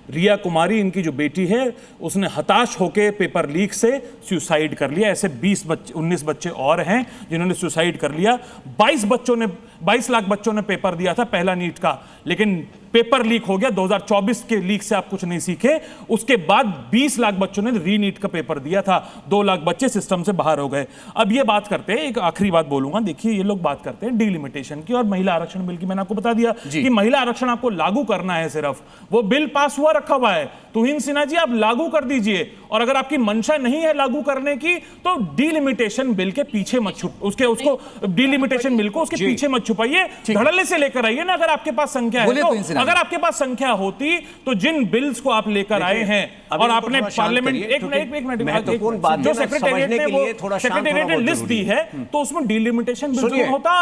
रिया कुमारी इनकी जो बेटी है उसने हताश होकर पेपर लीक से सुसाइड कर लिया। ऐसे 19 बच्चे और हैं जिन्होंने सुसाइड कर लिया। 22 लाख बच्चों ने पेपर दिया था पहला नीट का, लेकिन पेपर लीक हो गया। 2024 के लीक से आप कुछ नहीं सीखे। उसके बाद 20 लाख बच्चों ने री नीट का पेपर दिया था, 2 लाख बच्चे सिस्टम से बाहर हो गए। अब ये बात करते हैं, एक आखिरी बात बोलूंगा। देखिए ये लोग बात करते हैं डिलिमिटेशन की और महिला आरक्षण बिल की। मैंने आपको बता दिया कि महिला आरक्षण आपको लागू करना है, सिर्फ वो बिल पास हुआ रखा हुआ है। तुहिन सिन्हा जी आप लागू कर दीजिए, और अगर आपकी मंशा नहीं है लागू करने की तो डिलिमिटेशन बिल के पीछे मत छुप उसको डिलिमिटेशन बिल को उसके पीछे मत छुपाइए, धड़ल्ले से लेकर आइए ना। अगर आपके पास संख्या है तो, अगर आपके पास संख्या होती तो जिन बिल्स को आप लेकर आए हैं और आपने पार्लियामेंट एक मिनट जो सेक्रेटेरिएट ने लिस्ट दी है तो उसमें डिलिमिटेशन बिल होता।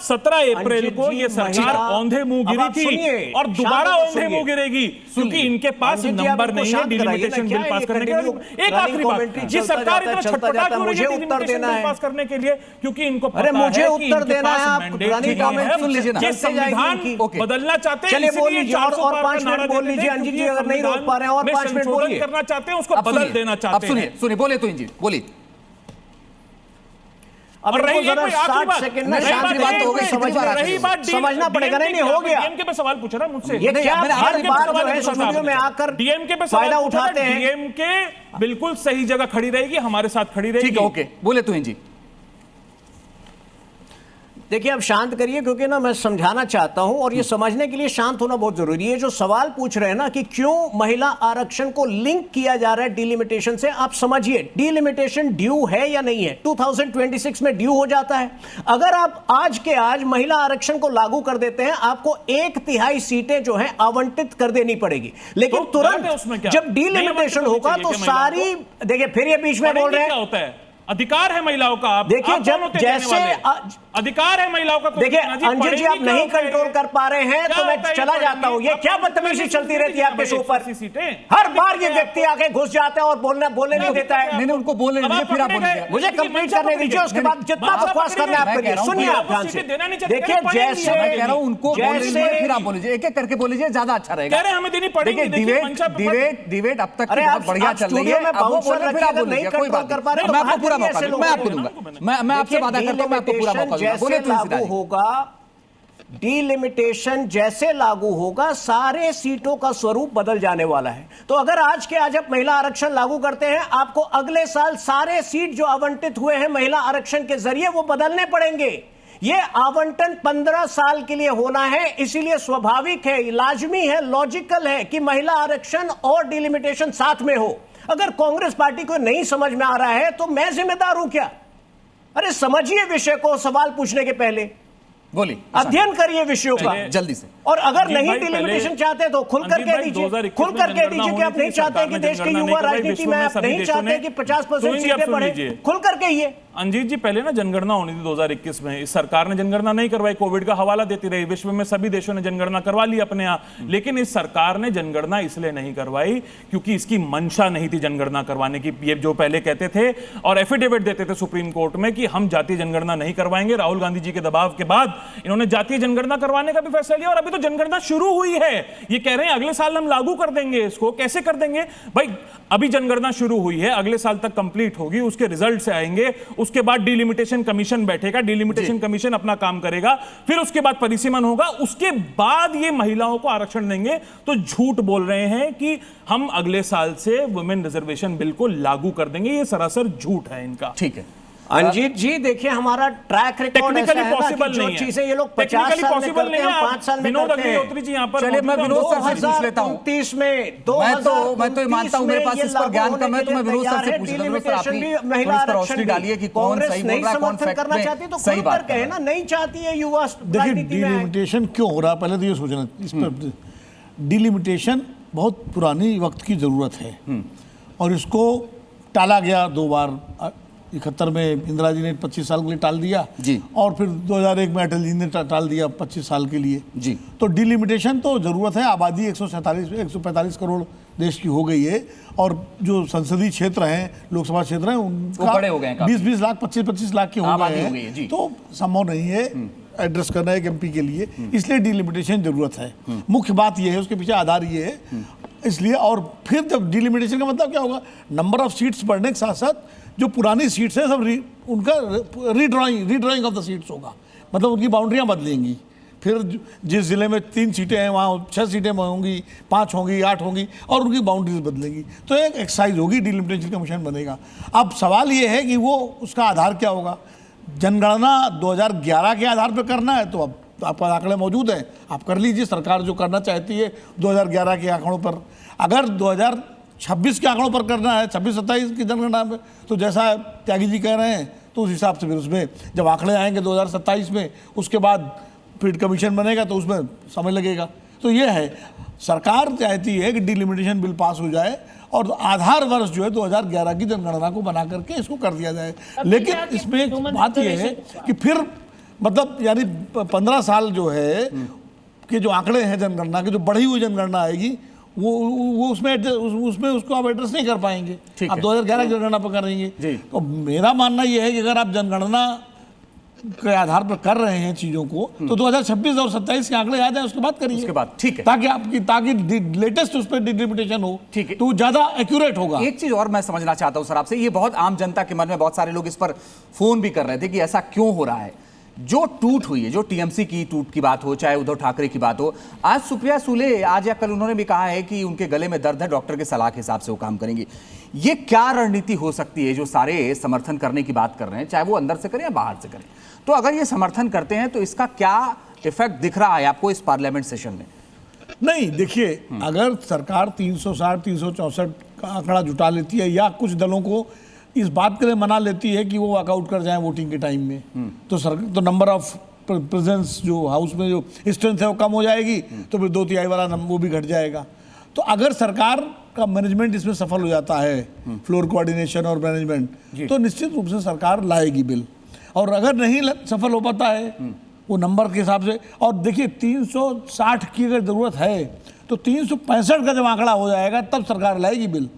17 अप्रैल को ये सरकार औंधे मुंह गिरी थी और दोबारा औंधे मुंह गिरेगी, क्योंकि इनके पास नंबर नहीं है डिलिमिटेशन बिल पास करने के लिए। एक आखिरी बात, ये सरकार इतना छटपटा क्यों रही है डिलिमिटेशन बिल पास करने के लिए? क्योंकि इनको पता है कि इनके पास मैंडेट है, ये संविधान बदलना चाहते हैं, इसलिए 405 का नारा बोल लीजिए। अंजित जी अगर नहीं रोक पा रहे हैं और 5 मिनट बोलिए। करना चाहते हैं उसको बदल देना चाहते हैं। सुनिए बोले तो इंजी बोलिए। अब रही 60 सेकंड में शांति बात हो गई, समझना पड़ेगा। नहीं हो गया। डीएमके पे सवाल पूछ रहा मुझसे, ये क्या हर बार जो है स्टूडियो में आकर डीएमके पे फायदा उठाते हैं। डीएमके बिल्कुल सही जगह खड़ी रहेगी, हमारे साथ खड़ी रहेगी। ठीक है, ओके, बोले तो इंजी। देखिए अब शांत करिए, क्योंकि ना मैं समझाना चाहता हूं और ये समझने के लिए शांत होना बहुत जरूरी है। जो सवाल पूछ रहे हैं ना कि क्यों महिला आरक्षण को लिंक किया जा रहा है डिलिमिटेशन से, आप समझिए डिलिमिटेशन ड्यू है या नहीं है। 2026 में ड्यू हो जाता है। अगर आप आज के आज महिला आरक्षण को लागू कर देते हैं, आपको 1/3 सीटें जो है आवंटित कर देनी पड़ेगी। लेकिन तुरंत जब डिलिमिटेशन होगा तो सारी, देखिए फिर ये बीच में बोल रहे हैं अधिकार है महिलाओं का। आप देखिए जब जैसे अधिकार है महिलाओं का। देखिए अंजित जी आप नहीं कंट्रोल कर पा रहे हैं तो मैं चला जाता हूं। ये क्या बदतमीजी चलती रहती है आपके शो पर? हर बार ये व्यक्ति आके घुस जाता है और बोलने नहीं देता है। मैंने उनको बोलने दीजिए, फिर आप बोलिए। मुझे कंप्लीट करने दीजिए, उसके बाद जितना बकवास करना है आप करिए। सुनिए आप ध्यान से। देखिए जैसे मैं कह रहा हूं उनको बोल लीजिए, फिर आप बोल लीजिए, एक-एक करके बोल लीजिए, ज्यादा अच्छा रहेगा। कह रहे हमें देनी पड़ेगी। डिबेट अब तक बहुत बढ़िया चल रही है। अब वो बोल फिर आप बोलिए, कोई बात नहीं। मैं आपको पूरा मौका दूंगा, मैं आपको दूंगा। मैं आपसे वादा करता हूं, मैं आपको पूरा मौका दूंगा। बोले तो होगा डिलिमिटेशन जैसे लागू होगा, सारे सीटों का स्वरूप बदल जाने वाला है। तो अगर आज के आज आप महिला आरक्षण लागू करते हैं, आपको अगले साल सारे सीट जो आवंटित हुए हैं महिला आरक्षण के जरिए वो बदलने पड़ेंगे। ये आवंटन 15 साल के लिए होना है, इसीलिए स्वाभाविक है, लाजमी है, लॉजिकल है कि महिला आरक्षण और डिलिमिटेशन साथ में हो। अगर कांग्रेस पार्टी को नहीं समझ में आ रहा है तो मैं जिम्मेदार हूं क्या? अरे समझिए विषय को सवाल पूछने के पहले, बोलिए, अध्ययन करिए विषयों का जल्दी से। और अगर नहीं डिलिमिटेशन चाहते तो खुल करके दीजिए, खुल करके दीजिए कि आप नहीं चाहते कि देश की युवा राजनीति में आप नहीं चाहते कि 50% सीटें बढ़े, खुल करके ये। अंजीत जी पहले ना जनगणना होनी थी 2021 में, इस सरकार ने जनगणना नहीं करवाई, कोविड का हवाला देती रही। विश्व में सभी देशों ने जनगणना करवा ली अपने यहाँ, लेकिन इस सरकार ने जनगणना इसलिए नहीं करवाई क्योंकि इसकी मंशा नहीं थी जनगणना करवाने की। ये जो पहले कहते थे और एफिडेविट देते थे सुप्रीम कोर्ट में कि हम जातीय जनगणना नहीं करवाएंगे, राहुल गांधी जी के दबाव के बाद इन्होंने जातीय जनगणना करवाने का भी फैसला लिया और अभी तो जनगणना शुरू हुई है। ये कह रहे हैं अगले साल हम लागू कर देंगे इसको। कैसे कर देंगे भाई? अभी जनगणना शुरू हुई है, अगले साल तक कंप्लीट होगी, उसके रिजल्ट से आएंगे, उसके बाद डिलिमिटेशन कमीशन बैठेगा, डिलिमिटेशन कमीशन अपना काम करेगा, फिर उसके बाद परिसीमन होगा, उसके बाद ये महिलाओं को आरक्षण देंगे। तो झूठ बोल रहे हैं कि हम अगले साल से वुमेन रिजर्वेशन बिल को लागू कर देंगे, ये सरासर झूठ है इनका। ठीक है अंजीत जी, देखिए हमारा ट्रैक रिकॉर्ड ऐसा है पॉसिबल जो नहीं चीजें ये लोग 50 साल में करते हैं, 5 साल में करते हैं। जी यहाँ पर चलिए मैं विनोद सर से पूछ लेता हूँ। 2029 में मैं तो मानता हूँ मेरे पास इस पर ज्ञान कम है, तो मैं विनोद सर से पूछ लेता हूँ। सर आप महिला आरक्षण डालिए कि कौन सही बोल रहा है, कौन फैक्ट में सही बात है ना, नहीं चाहती है युवा। देखिए डिलिमिटेशन क्यों हो रहा है, पहले तो ये सोचना इस पर। डिलिमिटेशन बहुत पुरानी वक्त की जरूरत है और इसको टाला गया 2 बार। 71 में इंदिरा जी ने 25 साल के लिए टाल दिया जी, और फिर 2001 में अटल जी ने टाल दिया 25 साल के लिए जी। तो डिलिमिटेशन तो ज़रूरत है। आबादी 145 करोड़ देश की हो गई है और जो संसदीय क्षेत्र हैं, लोकसभा क्षेत्र हैं, उनका 20-20 लाख 25-25 लाख के हो गए हैं, तो संभव नहीं है। एड्रेस करना है एक एमपी के लिए, इसलिए डिलिमिटेशन जरूरत है। मुख्य बात यह है, उसके पीछे आधार ये है इसलिए। और फिर जब डिलिमिटेशन का मतलब क्या होगा, नंबर ऑफ सीट्स बढ़ने के साथ साथ जो पुरानी सीट्स हैं सब उनका रीड्राइंग ऑफ द सीट्स होगा, मतलब उनकी बाउंड्रियाँ बदलेंगी। फिर जिस जिले में 3 सीटें हैं वहाँ 6 सीटें होंगी, 5 होंगी, 8 होंगी, और उनकी बाउंड्रीज बदलेंगी। तो एक एक्सरसाइज होगी, डिलिमिटेशन कमीशन बनेगा। अब सवाल ये है कि वो उसका आधार क्या होगा। जनगणना 2011 के आधार पर करना है तो अब आपका आंकड़े मौजूद हैं, आप कर लीजिए। सरकार जो करना चाहती है 2011 के आंकड़ों पर। अगर 2026 के आंकड़ों पर करना है, 26-27 की जनगणना में, तो जैसा त्यागी जी कह रहे हैं तो उस हिसाब से फिर उसमें जब आंकड़े आएंगे 2027 में, उसके बाद फिर कमीशन बनेगा तो उसमें समय लगेगा। तो ये है, सरकार चाहती है कि डिलिमिटेशन बिल पास हो जाए और आधार वर्ष जो है 2011 की जनगणना को बना करके इसको कर दिया जाए। लेकिन इसमें एक बात यह है कि फिर मतलब यानी 15 साल जो है कि जो आंकड़े हैं जनगणना के, जो बढ़ी हुई जनगणना आएगी वो उसमें उसको आप एड्रेस नहीं कर पाएंगे। आप 2011 की जनगणना पर करेंगे। तो मेरा मानना यह है कि अगर आप जनगणना के आधार पर कर रहे हैं चीजों को, तो 2026 और 27 के आंकड़े आ जाए उसके बाद करिए, उसके बाद ठीक है, ताकि लेटेस्ट उस पर डिलिमिटेशन हो, ठीक है, तो ज्यादा एक्यूरेट होगा। एक चीज और मैं समझना चाहता हूं सर आपसे, ये बहुत आम जनता के मन में बहुत सारे लोग इस पर फोन भी कर रहे थे कि ऐसा क्यों हो रहा है। जो टूट हुई है, जो टीएमसी की टूट की बात हो, चाहे उद्धव ठाकरे की बात हो, आज सुप्रिया सुले आज या कल उन्होंने भी कहा है कि उनके गले में दर्द है, डॉक्टर के सलाह के हिसाब से वो काम करेंगी। ये क्या रणनीति हो सकती है जो सारे समर्थन करने की बात कर रहे हैं, चाहे वो अंदर से करें या बाहर से करें? तो अगर ये समर्थन करते हैं तो इसका क्या इफेक्ट दिख रहा है आपको इस पार्लियामेंट सेशन में? नहीं, देखिए, अगर सरकार 360-364 का आंकड़ा जुटा लेती है या कुछ दलों को इस बात के लिए मना लेती है कि वो वॉकआउट कर जाएं वोटिंग के टाइम में, तो नंबर ऑफ प्रेजेंस जो हाउस में जो स्ट्रेंथ है वो कम हो जाएगी, तो फिर 2/3 वाला वो भी घट जाएगा। तो अगर सरकार का मैनेजमेंट इसमें सफल हो जाता है, फ्लोर कोऑर्डिनेशन और मैनेजमेंट, तो निश्चित रूप से सरकार लाएगी बिल। और अगर नहीं सफल हो पाता है वो नंबर के हिसाब से, और देखिए 360 की अगर जरूरत है तो 365 का जब आंकड़ा हो जाएगा तब सरकार लाएगी बिल,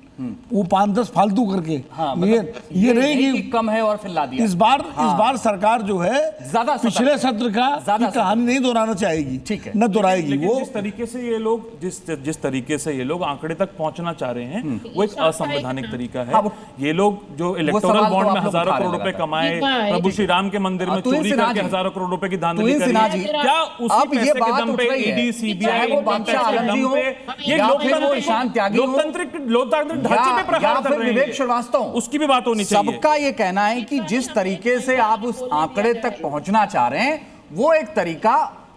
वो 5-10 फालतू करके। हाँ, ये नहीं कि कम है और फिर ला दिया। इस बार सरकार जो है ज्यादा पिछले सत्र का कहानी नहीं दोहराना चाहेगी, ठीक है, न दोहराएगी वो। जिस तरीके से ये लोग जिस तरीके से ये लोग आंकड़े तक पहुंचना चाह रहे हैं वो एक असंवैधानिक तरीका है। ये लोग जो इलेक्टोरल बॉन्ड में हजारों करोड़ रुपए कमाए, प्रभु श्री राम के मंदिर में चोरी करके हज़ारों करोड़ रुपए की धांधली करी, क्या उसी पैसे के दम पे ईडी सीबीआई ये लोकतांत्रिक ढांचे पे प्रहार कर रहे हैं? विवेक श्रीवास्तव, उसकी भी बात होनी चाहिए। सबका ये कहना है कि जिस तरीके से आप उस आंकड़े तक पहुंचना चाह रहे हैं वो एक तरीका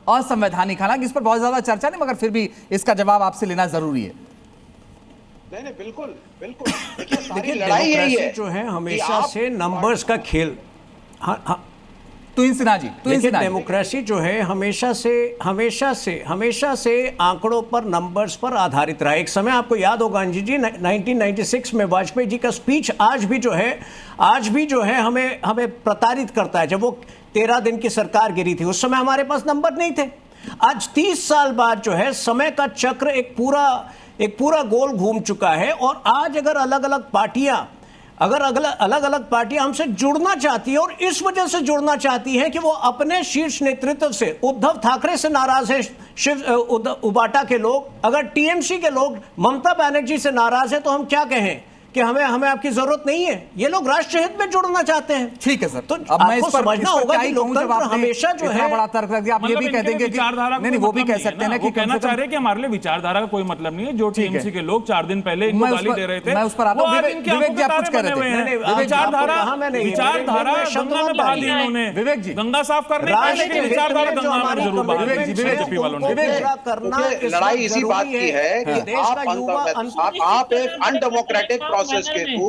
असंवैधानिक, हालांकि इस पर बहुत ज्यादा चर्चा नहीं, मगर फिर भी इसका जवाब आपसे लेना जरूरी है। नहीं, बिल्कुल बिल्कुल। देखिए लड़ाई यही है जो है हमेशा से नंबर्स का खेल। हाँ, डेमोक्रेसी जो है हमेशा से आंकड़ों पर, नंबर्स पर आधारित रहा। एक समय आपको याद होगा अंजी जी, 1996 में वाजपेयी जी का स्पीच आज भी जो है हमें प्रताड़ित करता है। जब वो 13 दिन की सरकार गिरी थी उस समय हमारे पास नंबर नहीं थे। आज 30 साल बाद जो है समय का चक्र एक पूरा गोल घूम चुका है, और आज अगर अलग अलग पार्टियां हमसे जुड़ना चाहती है, और इस वजह से जुड़ना चाहती है कि वो अपने शीर्ष नेतृत्व से, उद्धव ठाकरे से नाराज है उबाटा के लोग, अगर टीएमसी के लोग ममता बनर्जी से नाराज है, तो हम क्या कहें कि हमें आपकी जरूरत नहीं है। ये लोग राष्ट्र हित में जुड़ना चाहते हैं। ठीक है सर, तो अब मैं इस पर समझना होगा कि लोकतंत्र हमेशा जो है बड़ा तर्क रख दिया। आप ये भी कह देंगे कि वो भी कह सकते हैं कि कहना चाह रहे हैं कि हमारे लिए विचारधारा का कोई मतलब नहीं है। जो टीएमसी के लोग 4 दिन पहले इनको गाली दे रहे थे, मैं उस पर आता हूं। विवेक जी आप कुछ कह रहे थे। विचारधारा गंगा में बहा दी इन्होंने। विवेक जी, गंगा साफ करने के विचारधारा गंगा में जरूर बहा दी बीजेपी वालों ने। लड़ाई इसी बात की है कि आप एक अनडेमोक्रेटिक प्रोसेस के थ्रू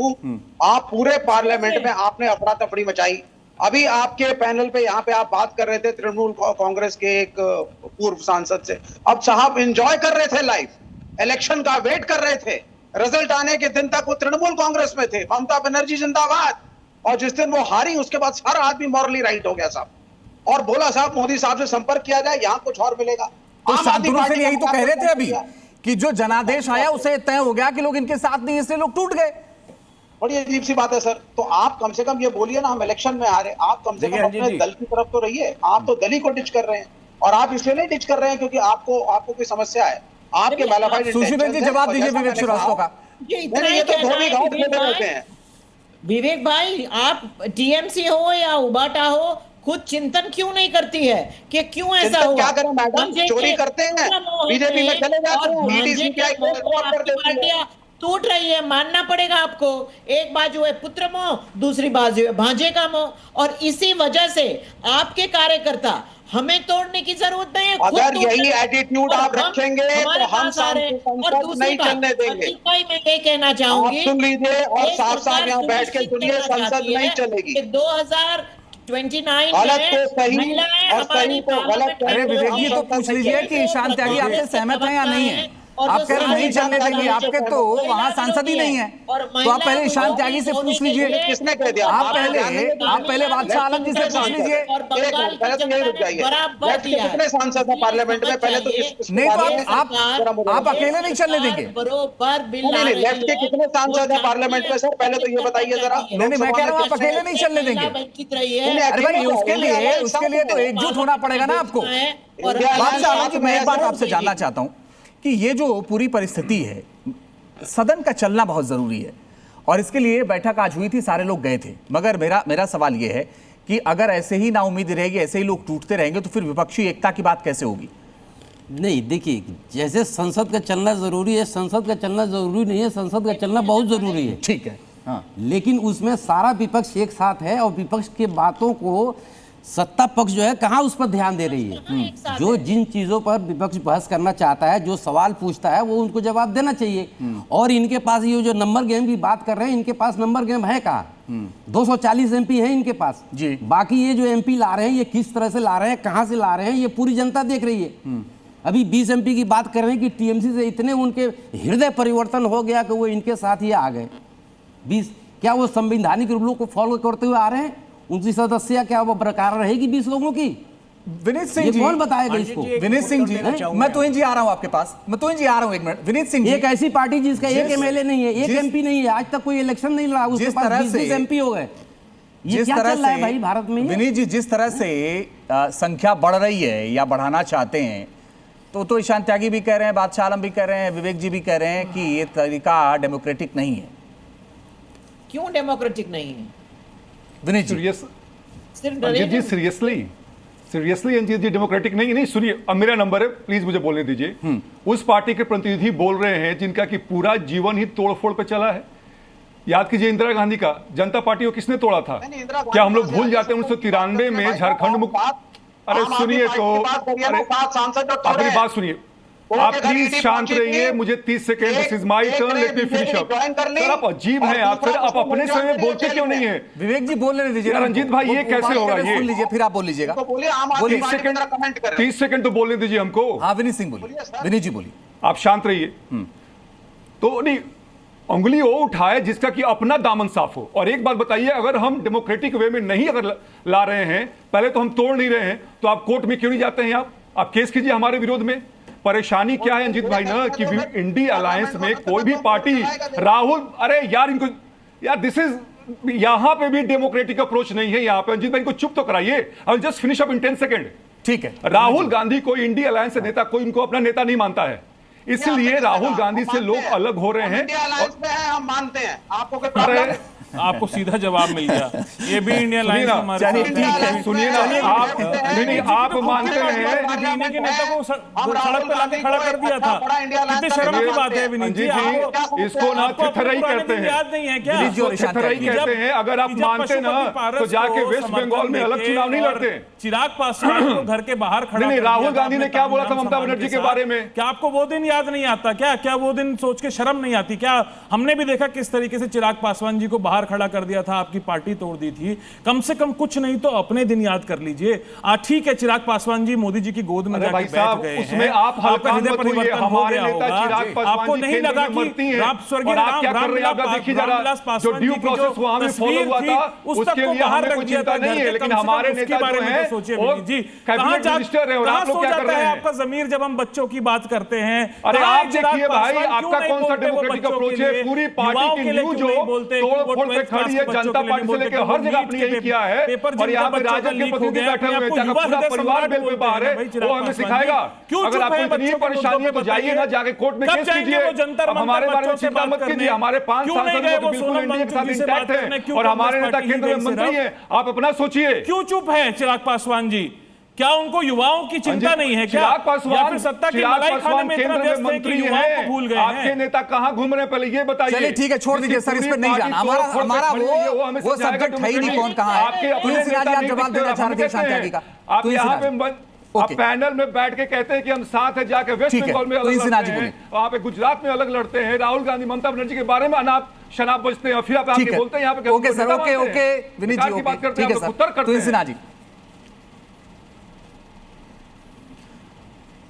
आप पूरे पार्लियामेंट में आपने अफरा तफड़ी मचाई। अभी आपके पैनल पे यहाँ पे आप बात कर रहे थे तृणमूल कांग्रेस के एक पूर्व सांसद से। अब साहब एंजॉय कर रहे थे, लाइव इलेक्शन का वेट कर रहे थे, रिजल्ट आने के दिन तक वो तृणमूल कांग्रेस में थे, ममता बनर्जी जिंदाबाद। और जिस दिन वो हारी उसके बाद हर आदमी मॉरली राइट हो गया साहब, और बोला साहब मोदी साहब से संपर्क किया जाए, यहाँ कुछ और मिलेगा। तो शांतनु से यही तो कह रहे थे अभी कि जो जनादेश आया उसे तय हो गया कि लोग इनके साथ नहीं, इसलिए लोग टूट गए। बड़ी अजीब सी बात है सर। तो आप कम से कम ये बोलिए ना, हम इलेक्शन में हारे, आप कम से कम अपने दल की तरफ तो रहिए। आप तो दल ही को डिच कर रहे हैं, और आप इसलिए नहीं डिच कर रहे हैं क्योंकि आपको कोई समस्या है, आपके मैलाफाइड सुशील जी जवाब दीजिए विवेक श्रीवास्तव का। ये तो धोबी घाट खेले रहते हैं। विवेक भाई, आप टीएमसी हो या उबाटा हो, खुद चिंतन क्यों नहीं करती है कि क्यों ऐसा हुआ? क्या करें मैडम, चोरी करते हैं, बीजेपी में चले जाते हैं, बीडीसी क्या कर देती है, टूट रही है, मानना पड़ेगा आपको। एक बाजू है पुत्र मोह, दूसरी बाजू है भांजे का मोह, और इसी वजह से आपके कार्यकर्ता हमें तोड़ने की जरूरत नहीं है। अगर यही एटीट्यूड आप रखेंगे तो हम संसद नहीं चलने देंगे। भाई मैं ये कहना चाहूंगी, सुन लीजिए और साफ साफ यहाँ बैठ के सुनिए, संसद नहीं चलेगी। 2029 गलत को सही और सही को गलत। अरे विवेक जी तो पूछ लीजिए कि ईशान त्यागी आपसे सहमत है या नहीं है। आप कह रहे नहीं चलने देंगे, आपके तो वहाँ सांसद ही नहीं है, तो आप पहले ईशान त्यागी से पूछ लीजिए। किसने कह दिया? आप पहले बादशाह आलम जी से पूछ लीजिए। पहले तो यही रुक जाइए, कितने सांसद है पार्लियामेंट में, पहले तो नहीं तो आप अकेले नहीं चलने देंगे। बरोबर बिल लेफ्ट के कितने सांसद है पार्लियामेंट में सर, पहले तो ये बताइए जरा। नहीं मैं कह रहा हूँ आप अकेले नहीं चलने देंगे। अरे भाई उसके लिए तो एकजुट होना पड़ेगा ना आपको। बादशाह आलम जी मैं एक बात आपसे जानना चाहता हूँ कि ये जो पूरी परिस्थिति है, सदन का चलना बहुत जरूरी है, और इसके लिए बैठक आज हुई थी, सारे लोग गए थे, मगर मेरा सवाल ये है कि अगर ऐसे ही नाउम्मीदी रहेगी, ऐसे ही लोग टूटते रहेंगे, तो फिर विपक्षी एकता की बात कैसे होगी? नहीं देखिए, जैसे संसद का चलना जरूरी है, संसद का चलना जरूरी नहीं है, संसद का चलना बहुत जरूरी है, ठीक है, हाँ। लेकिन उसमें सारा विपक्ष एक साथ है, और विपक्ष के बातों को सत्ता पक्ष जो है कहाँ उस पर ध्यान दे रही है। जो जिन चीजों पर विपक्ष बहस करना चाहता है, जो सवाल पूछता है, वो उनको जवाब देना चाहिए। और इनके पास ये जो नंबर गेम की बात कर रहे हैं, इनके पास नंबर गेम है कहाँ? 240 एमपी है इनके पास जी। बाकी ये जो एमपी ला रहे हैं, ये किस तरह से ला रहे हैं, कहाँ से ला रहे हैं, ये पूरी जनता देख रही है। अभी 20 एमपी की बात कर रहे हैं कि टीएमसी से इतने उनके हृदय परिवर्तन हो गया कि वो इनके साथ ही आ गए। 20 क्या वो संवैधानिक रूलों को फॉलो करते हुए आ रहे हैं? उनकी सदस्यता क्या वो बरकरार रहेगी 20 लोगों की? विनीत सिंह जी कौन बताएगा इसको? विनीत सिंह जी, मैं तो जी आ रहा हूं आपके पास, एक मिनट। विनीत सिंह जी, एक ऐसी पार्टी जिसका एक एमएलए नहीं है, एक एमपी नहीं है, आज तक कोई इलेक्शन नहीं लड़ा, उसके पास 20 एमपी हो गए। ये क्या चल रहा है भाई भारत में? विनीत जी, जिस तरह से संख्या बढ़ रही है या बढ़ाना चाहते हैं, तो ईशान त्यागी भी कह रहे हैं, बादशाह आलम भी कह रहे हैं, विवेक जी भी कह रहे हैं कि ये तरीका डेमोक्रेटिक नहीं है। क्यों डेमोक्रेटिक नहीं है विनीत जी? जी सीरियसली अंजीत जी डेमोक्रेटिक नहीं सुनिए, अब मेरा नंबर है, प्लीज मुझे बोलने दीजिए। उस पार्टी के प्रतिनिधि बोल रहे हैं जिनका कि पूरा जीवन ही तोड़फोड़ पे चला है। याद कीजिए इंदिरा गांधी का जनता पार्टी को किसने तोड़ा था? क्या हम लोग भूल जाते हैं 1993 में झारखंड मुक्त? अरे सुनिए तो, अपनी बात सुनिए, आप प्लीज शांत रहिए, मुझे 30 second, this is my turn, let me finish up. Sir आप अजीब हैं, आप अपने समय बोलते क्यों नहीं है? विवेक जी बोलने दीजिए। रंजीत भाई ये कैसे होगा? ये सुन लीजिए, फिर आप बोल लीजिएगा। 30 सेकंड तो बोलने दीजिए हमको। हाँ विनीत सिंह बोलिए, विनीत जी बोलिए। आप शांत रहिए। तो नहीं, उंगली वो उठाए जिसका कि अपना दामन साफ हो। और एक बात बताइए, अगर हम डेमोक्रेटिक वे में नहीं अगर ला रहे हैं, पहले तो हम तोड़ नहीं रहे हैं, तो आप कोर्ट में क्यों नहीं जाते हैं? आप केस कीजिए हमारे विरोध में। परेशानी क्या है अंजीत भाई ना, कि इंडिया अलायंस में कोई भी पार्टी, राहुल, अरे यार इनको, यार दिस इज, यहां पे भी डेमोक्रेटिक अप्रोच नहीं है यहाँ पे। अंजीत भाई इनको चुप तो कराइए। I will just finish up in 10 second. ठीक है। राहुल गांधी कोई इंडिया अलायंस से नेता, कोई इनको अपना नेता नहीं मानता है, इसलिए राहुल गांधी से लोग अलग हो रहे हैं। इंडिया अलायंस में है, हम मानते हैं। आपको कोई प्रॉब्लम है? आपको सीधा जवाब मिल गया, ये भी इंडियन लाइन सुनिए ना, आप नहीं आप मानते हैं के नेता को सड़क पे लाके खड़ा कर दिया था, कितनी शर्म की बात है विनीत जी। इसको ना थिथराई कहते हैं, याद नहीं है क्या? थिथराई कहते हैं। अगर आप मानते ना तो जाके वेस्ट बंगाल में अलग चुनाव नहीं लड़ते। चिराग पासवान को घर के बाहर खड़ा, नहीं राहुल गांधी ने क्या बोला था ममता बनर्जी के बारे में? क्या आपको वो दिन याद नहीं आता क्या? क्या वो दिन सोच के शर्म नहीं आती क्या? हमने भी देखा किस तरीके से चिराग पासवान जी को बाहर बाहर खड़ा कर दिया था, आपकी पार्टी तोड़ दी थी। कम से कम कुछ नहीं तो अपने दिन याद कर लीजिए। ठीक है, चिराग पासवान जी मोदी जी की गोद में जाके बैठ गए हैं, आपका हृदय परिवर्तन हो गया होगा। आपको नहीं लगा कि स्वर्गीय रामविलास पासवान जी की जो तस्वीर थी उस तक को बाहर रख दिया था, लेकिन हमारे उसके बारे में सोचिए जी, कहां सो जाता है आपका ज़मीर जब हम बच्चों की बात करते हैं। अरे आप देखिए भाई, आपका कौन सा डेमोक्रेटिक अप्रोच है? पूरी पार्टी की न्यू जो तोड़-फोड़ पे खड़ी है, जनता पार्टी से लेकर हर जगह आपने यही किया है। और यहाँ पे राजद के प्रतिनिधि बैठे हुए हैं, जहाँ पूरा परिवार बेल पे बाहर है, वो हमें सिखाएगा। अगर आपको इतनी परेशानी है तो जाइए ना, जाके कोर्ट में केस कीजिए। अब हमारे बारे में चिंता मत कीजिए, हमारे 5 सांसद बिल्कुल इंडिया के साथ इंटैक्ट हैं और हमारे नेता केंद्र में मंत्री हैं। आप अपना सोचिए। क्यों चुप है चिराग पासवान जी? क्या उनको युवाओं की चिंता नहीं है क्या? चिराग पासवान सत्ता की मलाई खाने में इतना व्यस्त है कि युवाओं को भूल गए हैं। आपके नेता कहां घूम रहे हैं पहले ये बताइए। चलिए ठीक है, छोड़ दीजिए सर, इस पर नहीं जाना। हमारा वो सब्जेक्ट है ही नहीं कौन कहां है। आप जवाब देना चाह रहे थे शांति त्यागी का। आप यहाँ पे आप पैनल में बैठ के कहते हैं कि हम साथ है, जाके वेस्ट बंगाल में अलग लड़ते हैं, वहां पे गुजरात में अलग लड़ते हैं, राहुल गांधी ममता बनर्जी के बारे में अनाप शनाप बजते हैं, फिर आप आके बोलते हैं यहाँ पे ओके सर, ओके विनीत जी, बात करते हैं, उत्तर करते हैं।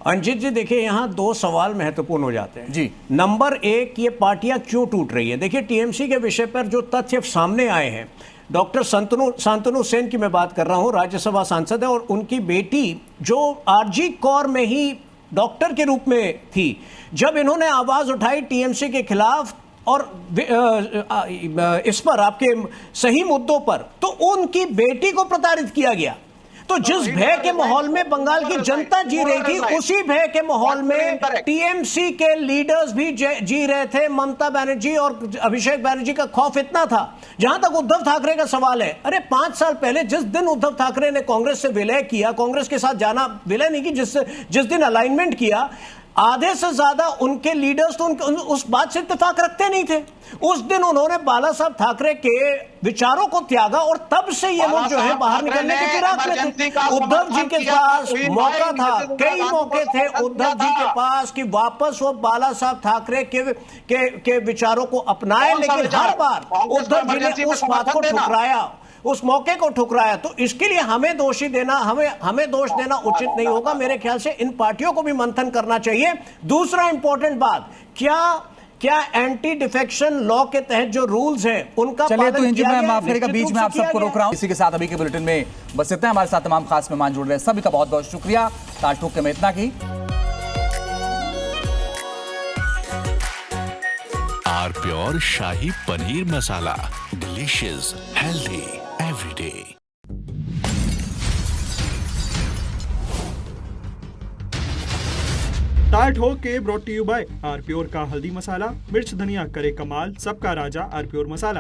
अंजित जी देखिए, यहाँ 2 सवाल महत्वपूर्ण हो जाते हैं जी। नंबर 1, ये पार्टियां क्यों टूट रही है? देखिए, टीएमसी के विषय पर जो तथ्य सामने आए हैं, डॉक्टर शांतनु सेन की मैं बात कर रहा हूं, राज्यसभा सांसद है, और उनकी बेटी जो आरजी कौर में ही डॉक्टर के रूप में थी, जब इन्होंने आवाज उठाई टीएमसी के खिलाफ और इस पर आपके सही मुद्दों पर, तो उनकी बेटी को प्रताड़ित किया गया। तो जिस भय के माहौल में बंगाल की जनता जी रही थी, उसी भय के माहौल में टीएमसी के लीडर्स भी जी रहे थे। ममता बनर्जी और अभिषेक बनर्जी का खौफ इतना था। जहां तक उद्धव ठाकरे का सवाल है, अरे 5 साल पहले जिस दिन उद्धव ठाकरे ने कांग्रेस से विलय किया, कांग्रेस के साथ जाना, विलय नहीं की, जिस दिन अलाइनमेंट किया, आधे से ज्यादा उनके लीडर्स तो उस बात से इत्तेफाक रखते नहीं थे। उस दिन उन्होंने बाला साहब ठाकरे के विचारों को त्यागा और तब से ये लोग जो है बाहर निकलने के फिराक में थे। उद्धव जी के पास मौका था, कई मौके थे उद्धव जी के पास कि वापस वो बाला साहब ठाकरे के विचारों को अपनाए, लेकिन हर बार उद्धव जी ने उस बात को ठुकराया, उस मौके को ठुकराया। तो इसके लिए हमें दोषी देना, हमें दोष देना उचित नहीं होगा। मेरे ख्याल से इन पार्टियों को भी मंथन करना चाहिए। दूसरा इंपॉर्टेंट बात, क्या एंटी डिफेक्शन लॉ के तहत जो रूल्स हैं उनका चलिए, तो इंजी मैं माफ करेगा, बीच में आप सबको रोक रहा हूं। इसी के साथ अभी के बुलेटिन में बस इतना है। हमारे साथ तमाम खास मेहमान जुड़ रहे हैं, सभी का बहुत बहुत शुक्रिया। ताल ठोक के में इतना की R pure shahi paneer masala, delicious, healthy everyday. ताल ठोक के brought to you by R pure का हल्दी मसाला, मिर्च धनिया करे कमाल, सबका राजा आर प्योर मसाला।